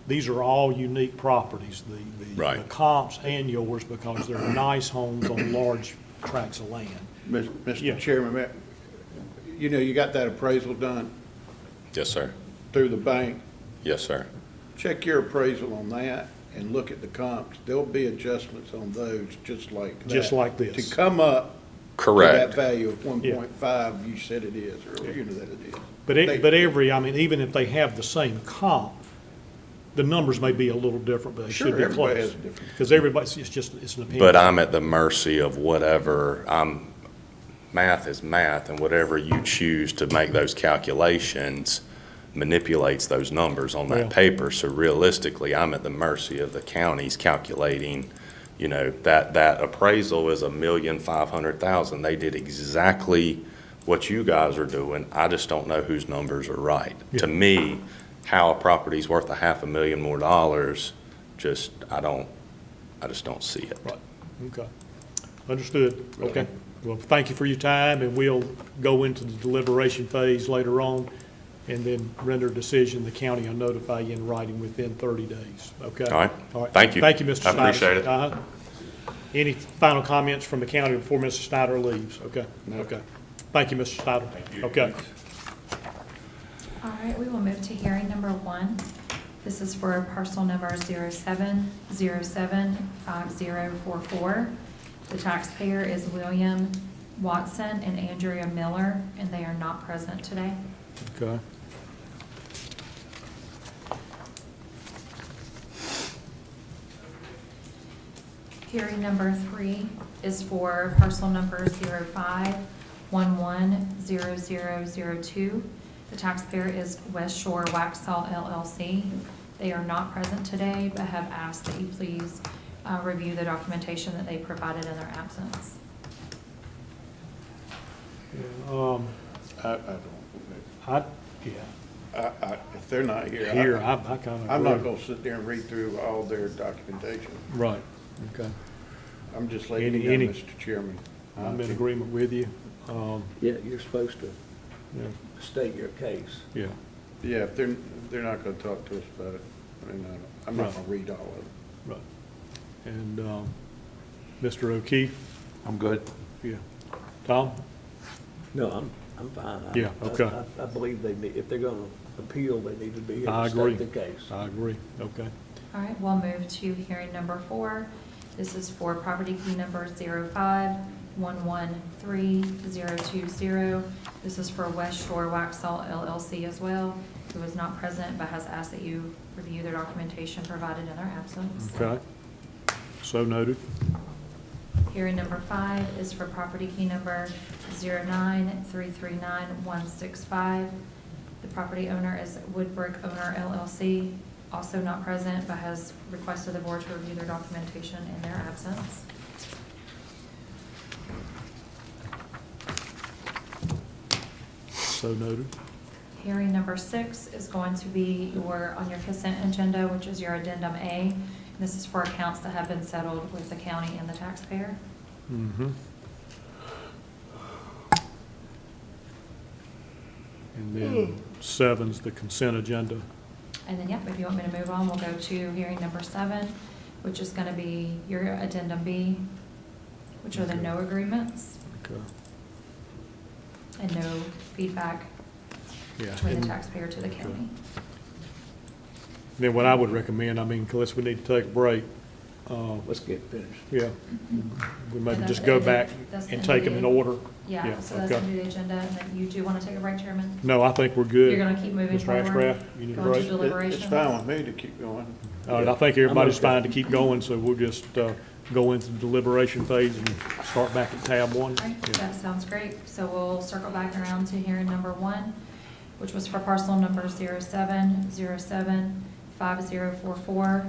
these are all unique properties, the Right. comps and yours, because they're nice homes on large tracts of land. Yeah. Mr. Chairman, you know, you got that appraisal done Yes, sir. through the bank. Yes, sir. Check your appraisal on that and look at the comps. There'll be adjustments on those just like that. Just like this. To come up to that Correct. value of 1.5 you said it is, or you know that it is. But every, I mean, even if they have the same comp, the numbers may be a little different, but they should Sure, be everybody close. has a different. Because everybody's, it's an opinion. But I'm at the mercy of whatever, math is math, and whatever you choose to make those calculations manipulates those numbers on Well- that paper. So realistically, I'm at the mercy of the counties calculating, you know, that appraisal is 1,500,000. They did exactly what you guys are doing. I just don't know whose numbers are right. Yeah. To me, how a property's worth $500,000 more dollars, I just don't see it. Right, okay. Understood, okay. Well, thank you for your time, and we'll go into the deliberation phase later on, and then render a decision. The county will notify you in writing within 30 days, okay? All right. Thank you. Thank you, Mr. I Snyder. appreciate it. Uh-huh. Any final comments from the county before Mr. Snyder leaves? Okay, okay. Thank you, Mr. Snyder. Okay. All right, we will move to hearing number 1. This is for parcel number 07075044. The taxpayer is William Watson and Andrea Miller, and they are not present today. Okay. Hearing number 3 is for parcel number 05110002. The taxpayer is West Shore Waxhaw LLC. They are not present today, but have asked that you please review the documentation that they provided in their absence. I don't, Yeah, if they're not here. here, I kind of. I'm not gonna sit there and read through all their documentation. Right, okay. I'm just letting you Any- know, Mr. Chairman. I'm in agreement with you. Yeah, you're supposed to Yeah, state your case. yeah, Yeah, if they're not gonna talk to us about it, I mean, I'm not Right. gonna read all of it. right. And, Mr. O'Keefe? I'm good. Yeah. Tom? No, I'm fine. Yeah, okay. I believe they need, if they're gonna appeal, they need to be here I to agree. state the case. I agree, okay. All right, we'll move to hearing number 4. This is for property key number 05113020. This is for West Shore Waxhaw LLC as well, who is not present but has asked that you review their documentation provided in their absence. Okay. So noted. Hearing number 5 is for property key number 093396165. The property owner is Woodbrick Owner LLC, also not present, but has requested the board to review their documentation in their absence. So noted. Hearing number 6 is going to be on your consent agenda, which is your addendum A. This is for accounts that have been settled with the county and the taxpayer. Mm-hmm. And then 7's the consent agenda. And then, yep, if you want me to move on, we'll go to hearing number 7, which is going to be your addendum B, which are the Okay. no agreements Okay. and no feedback Yeah. between the And taxpayer to the county. then what I would recommend, I mean, unless we need to take a break, Let's get finished. yeah, we maybe And just that's go the- back that's the and end of take them the- in order. Yeah, so that's okay. under the agenda, and then you do want to take a break, Chairman? No, I think we're good. You're going to keep moving Mr. forward? Ashcraft, you need a Going to break? deliberations? It's fine with me to keep going. All right, I think everybody's okay. fine to keep going, so we'll just go into the deliberation phase and start back at tab 1. All right, Yeah. that sounds great. So we'll circle back around to hearing number 1, which was for parcel number 0707 5044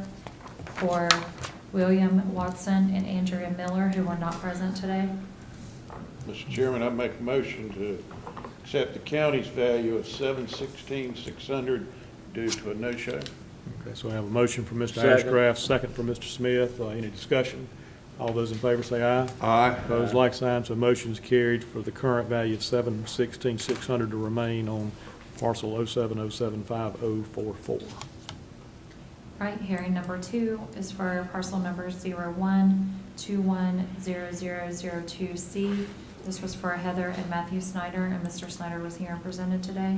for William Watson and Andrea Miller, who were not present today. Mr. Chairman, I make a motion to accept the county's value of $716,600 due to a no-show. Okay, so I have a motion from Mr. Second. Ashcraft, second from Mr. Smith. Any discussion? All those in favor say aye. Aye. Opposed, like sign, so motion is carried for the current value of $716,600 to remain on parcel 070750044. Right, hearing number 2 is for parcel number 01210002C. This was for Heather and Matthew Snyder, and Mr. Snyder was here and presented today.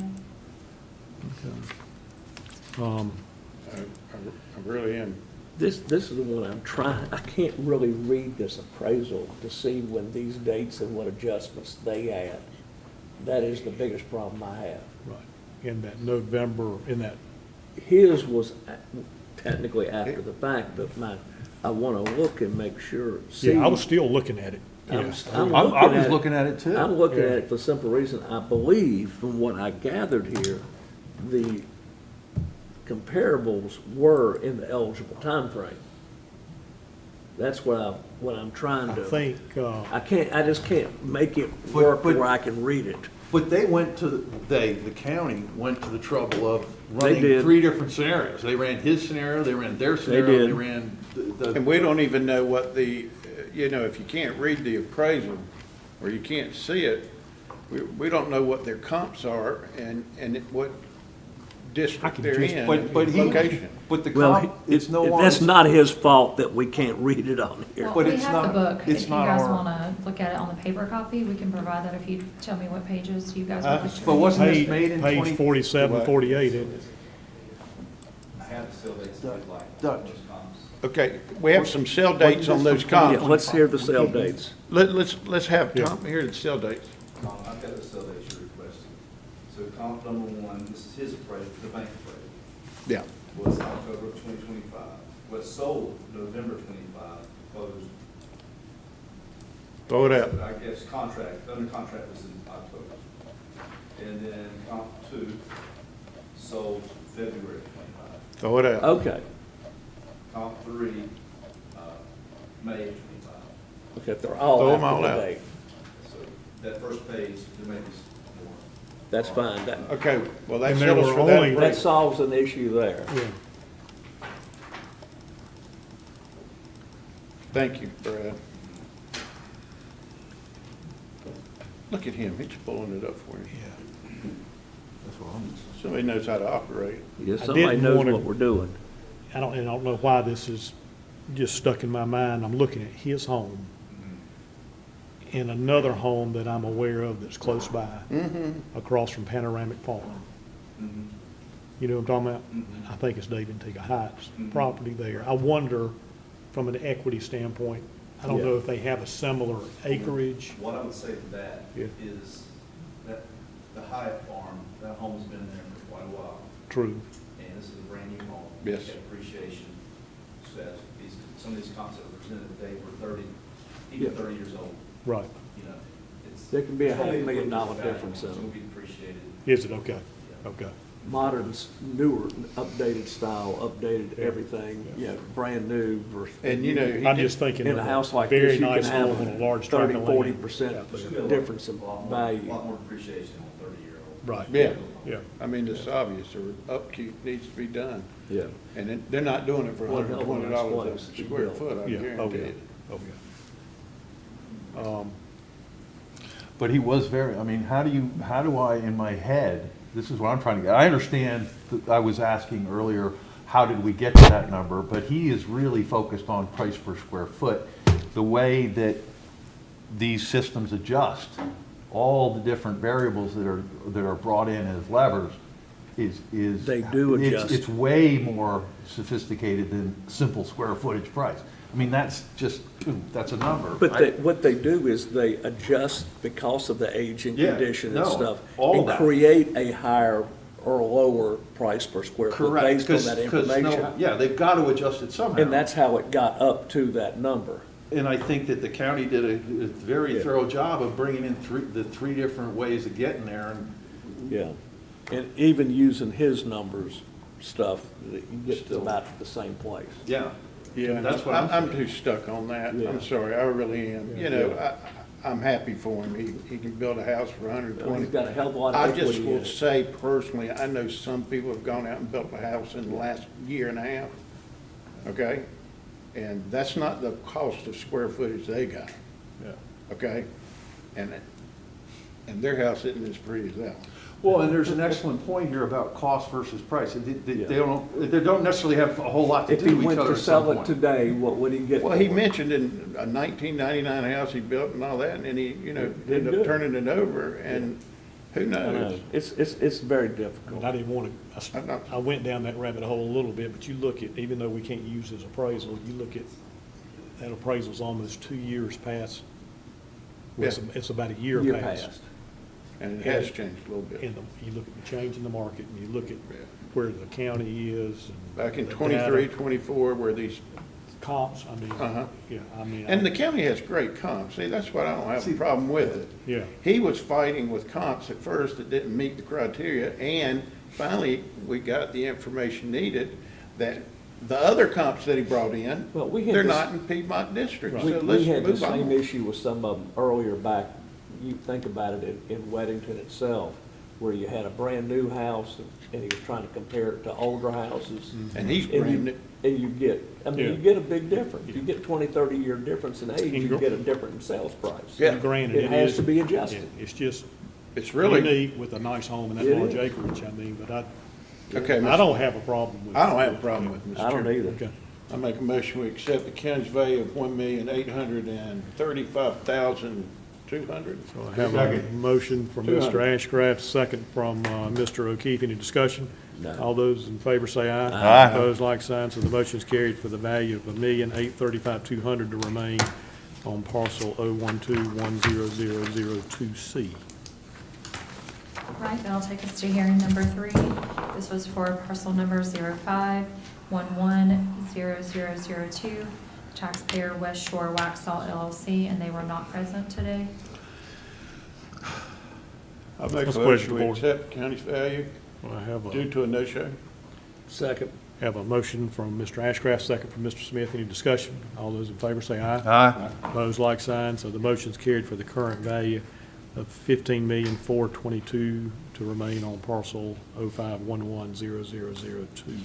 Okay. I really am. This is the one I'm trying, I can't really read this appraisal to see when these dates and what adjustments they add. That is the biggest problem I have. Right, in that November, in that, His was technically after the fact, but I want to look and make sure. See, yeah, I was still looking at it. I'm Yeah. I'm I was at it- looking at it too. I'm looking Yeah. at it for the simple reason, I believe, from what I gathered here, the comparables were in the eligible timeframe. That's what I'm trying I to. think, I just can't make it work but- where I can read it. But they went to, the county went to the trouble of They running did. 3 different scenarios. They ran his scenario, they ran their scenario, did. they ran the. And we don't even know what the, if you can't read the appraisal, or you can't see it, we don't know what their comps are and what I district can they're just- in, But and he, location. but the Well, comp, it's no longer. that's not his fault that we can't read it on here. Well, But we it's have the not- book. it's If you not guys our- want to look at it on the paper copy, we can provide that if you tell me what pages you guys would like to But read. wasn't this page, made in 20? page 47, 48, isn't it? I have the still dates if you'd like. Dutch. Those comps. Okay, we have some sell dates on those Yeah, comps. let's hear the sale dates. Let's have Yeah. Tom here the sell dates. I've got the still dates you're requesting. So comp number 1, this is his appraisal, the bank appraisal, Yeah. was October of 2025. Was sold November 25, closed, Throw it out. I guess under contract was in October. And then comp 2, sold February of 25. Throw it out. Okay, Comp 3, May of 25. okay, they're all Throw 'em after all the out. date. So that first page, there may be more. That's fine. Okay, well, that And there settles were for that only- That appraisal. solves an issue there. Yeah. Thank you, Brad. Look at him, he's pulling it up for you. That's what I'm. Somebody knows how to operate. Yeah, I somebody didn't knows wanna- what we're doing. I don't know why this is just stuck in my mind. I'm looking at his home and another home that I'm aware of that's close by, across from Panoramic Farm. Mhm. You know what I'm talking about? Mhm. I think it's Dave and Tega Heights Mhm. property there. I wonder, from an equity standpoint, I don't Yeah. know if they have a similar acreage. What I would say to that Yeah. is that the Hyatt farm, that home's been there for quite a while, True. and this is a brand new home. Yes. Got appreciation, says, some of these comps that were presented today were 30, even Yeah. 30 years old, Right. you know. It's- There can be a it's only $500,000 value, difference in It's them. gonna be depreciated. Is it? Okay. Okay. Modern, newer, updated style, updated everything, yeah, brand new versus. And he I'm just thinking In of a house a like very this, you can nice have home on a large 30, tract of land. 40% There's gonna be a lot- difference in a lot more- value. A lot more depreciation on 30-year-old. Right. Yeah. Yeah. I mean, it's obvious, their upkeep needs to be done. Yeah. And they're not doing it for One hell of a nice $120 place a to square build. foot, I Yeah. Oh, guarantee yeah. it. Oh, yeah. But he was very, I mean, how do I, in my head, this is what I'm trying to get, I understand that I was asking earlier, how did we get to that number? But he is really focused on price per square foot. The way that these systems adjust, all the different variables that are brought in as levers is. They do adjust. It's way more sophisticated than simple square footage price. I mean, that's just, that's a number. But what they do is they adjust because of the age and Yeah, condition and no, stuff. all And that. create a higher or lower price per square foot Correct, based on that 'cause no- information. yeah, they've got to adjust it somehow. And that's how it got up to that number. And I think that the county did a very Yeah. thorough job of bringing in the three different ways of getting there. And Yeah. And even using his numbers, stuff, that you get to about the same place. Yeah. Yeah, That's what I'm I'm too stuck on that. Yeah. I'm sorry, I really am. You know, I'm happy for him. He can build a house for Well, 120. He's got a hell of a lot I of just equity in will it. say personally, I know some people have gone out and built a house in the last year and a half, okay? And that's not the cost of square footage they got, Yeah. okay? And their house isn't as pretty as that one. Well, and there's an excellent point here about cost versus price. They Yeah. they don't necessarily have a whole lot to If do he with each went other to at some sell it point. today, what would he get? Well, he for it? mentioned in a 1999 house he built and all that, and then he, you know, Did ended good. up turning it over, and who I know. knows? It's very I mean, difficult. I didn't want to, I went down that rabbit hole a little bit, but you look at, even though we can't use his appraisal, you look at, that appraisal's almost 2 years past. Well, it's about a year Year past. past. And it has changed a little bit. And you look at the change in the market, and you look at where the county is. and Back in the 23, data, 24, where these, Comps, I mean, Uh-huh. yeah, I mean. and the county has great comps. See, that's what I don't have a problem with it. Yeah. He was fighting with comps at first that didn't meet the criteria, and finally, we got the information needed that the other comps that he brought in, Well, we had they're this- not in Piedmont District, We so let's had the move same on. issue with some of them earlier back, you think about it, in Weddington itself, where you had a brand-new house, and he was trying to compare it to older houses. And he's And you- brand new. And you get, I mean, you Yeah. get a big difference. You get 20, 30-year difference in age, And you gr- get a different sales price. Yeah. And granted, It has is- to be adjusted. yeah, It's just It's really, unique with a nice home and that It large is. acreage, I mean, but okay, I don't have a problem with. I don't have a problem with it, Mr. I don't Chairman. either. Okay. I make a motion, we accept the county's value of $1,835,200. So I have a motion from Mr. Ashcraft, second from Mr. O'Keefe. Any discussion? No. All those in favor say aye. Aye. Opposed, like sign. So the motion is carried for the value of $1,835,200 to remain on parcel 012-10002C. Right, that'll take us to hearing number 3. This was for parcel number 05110002, taxpayer West Shore Waxhaw LLC, and they were not present today. I make a What's the pleasure of motion, the we board? accept the county's value I have due to a no-show. Second. have a motion from Mr. Ashcraft, second from Mr. Smith. Any discussion? All those in favor say aye. Aye. Opposed, like sign. So the motion's carried for the current value of $15,422,000 to remain on parcel 05110002.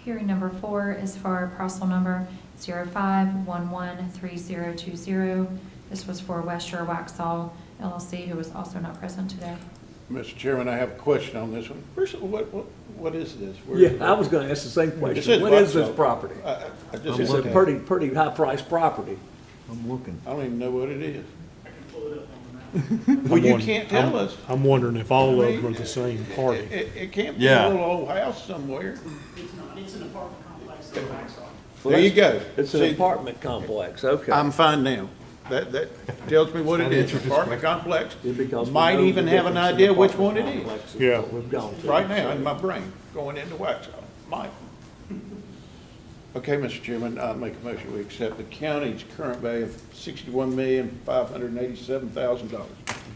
Hearing number 4 is for parcel number 05113020. This was for West Shore Waxhaw LLC, who was also not present today. Mr. Chairman, I have a question on this one. First of all, what is this? Where- Yeah, I was gonna ask the same It question. says What is this Waxhaw. property? I just, It's a I pretty high-priced property. I'm looking. don't even know what it is. I'm Well, you wondering- can't tell us. I'm wondering if all of them are the same party. It can't be a Yeah. little old house somewhere. It's not, it's an apartment complex in Waxhaw. There you go. It's an See, apartment complex, okay. I'm fine now. That tells me what it is. Apartment complex. Because we Might know even the have an difference in idea which one apartment it is. complexes Yeah. that we've gone to. Right now in my brain, going into Waxhaw. Might. Okay, Mr. Chairman, I make a motion, we accept the county's current value of $61,587,000.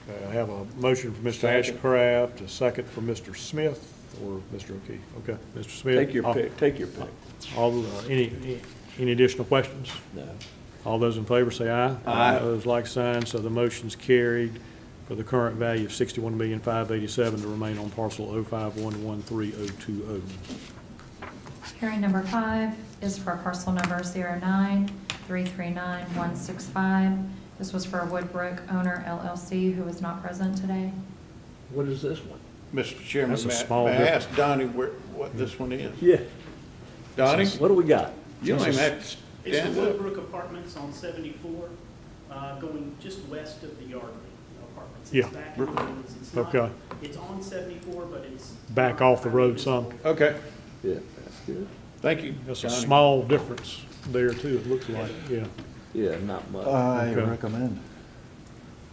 Okay, I have a motion from Mr. Second. Ashcraft, a second from Mr. Smith or Mr. O'Keefe. Okay, Mr. Smith. Take your pick, take your pick. Any additional questions? No. All those in favor say aye. Aye. Those like sign, so the motion's carried for the current value of $61,587,000 to remain on parcel 05113020. Hearing number 5 is for parcel number 093396165. This was for Woodbrook Owner LLC, who was not present today. What is this one? Mr. Chairman, That's a may small I ask Donnie what this one is? Yeah. Donnie, What do we got? you don't even have to It's stand the up. Woodbrook Apartments on 74, going just west of the Yardley Apartments. Yeah. It's back in the woods. It's not- Okay. It's on 74, but it's. Back off the road some. Okay, Yeah, that's good. thank you. That's a Donnie. small difference there too, it looks like, yeah. Yeah, not much. I Okay. recommend.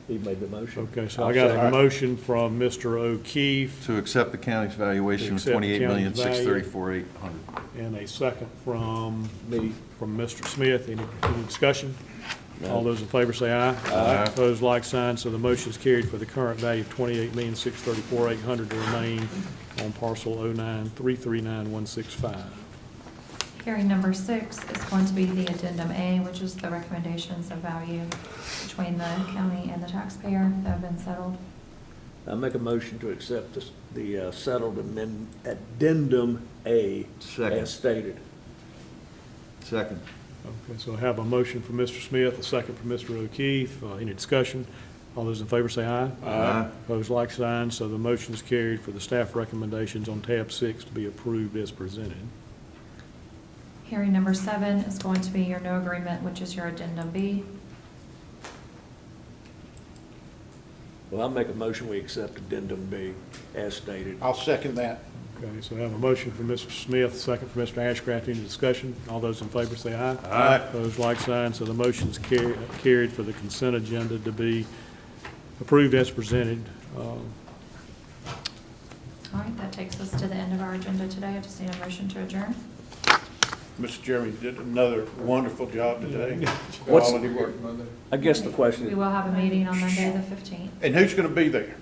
He made the motion. Okay, so I I'll got second. a motion from Mr. O'Keefe To accept the county's valuation of To accept the county's value. $28,634,800. and a second from Me. Mr. Smith. Any discussion? All those in favor say aye. Aye. Opposed, like sign, so the motion is carried for the current value of $28,634,800 to remain on parcel 093396165. Hearing number 6 is going to be the addendum A, which is the recommendations of value between the county and the taxpayer that have been settled. I make a motion to accept the settled addendum A Second. as stated. Second. Okay, so I have a motion from Mr. Smith, a second from Mr. O'Keefe. Any discussion? All those in favor say aye. Aye. Opposed, like sign, so the motion is carried for the staff recommendations on tab 6 to be approved as presented. Hearing number 7 is going to be your no agreement, which is your addendum B. Well, I'll make a motion, we accept addendum B as stated. I'll second that. Okay, so I have a motion from Mr. Smith, a second from Mr. Ashcraft. Any discussion? All those in favor say aye. Aye. Opposed, like sign, so the motion is carried for the consent agenda to be approved as presented. All right, that takes us to the end of our agenda today. I just need a motion to adjourn. Mr. Jeremy did another wonderful job today. What's- Quality work. I guess the question We is, will have a meeting on Monday, the 15th. And who's gonna be there?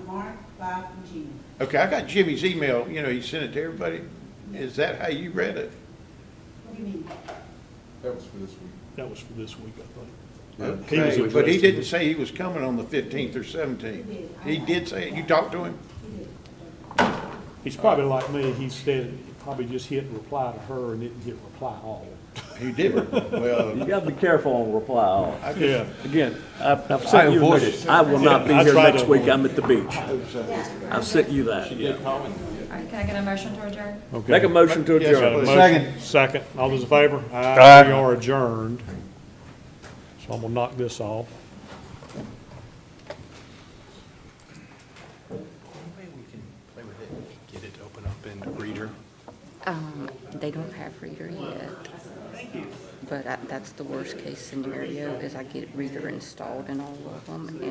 Mark, Bob, and Jimmy. Okay, I got Jimmy's email, you know, he sent it to everybody. Is that how you read it? What do you mean? That was for this week, I think. Okay, was but he addressed- didn't say he was coming on the 15th or 17th. He did say it. You talked to him? He did. He's probably like me. He said, probably just hit reply to her and didn't hit reply all. He didn't. Well, you gotta be careful on reply all. I Yeah. just, Again, I've sent you, I will not be Yeah, I here tried next to week, avoid I'm at the beach. I've sent you that, yeah. All right, can I get a motion to adjourn? Okay. Make a motion to Yes, adjourn. please. Motion, second. All those in favor? Aye. We are adjourned. So I'm gonna knock this off. Maybe we can play with it and get it to open up in Reader. They don't have Reader yet. But that's the worst case scenario, is I get Reader installed in all of them, and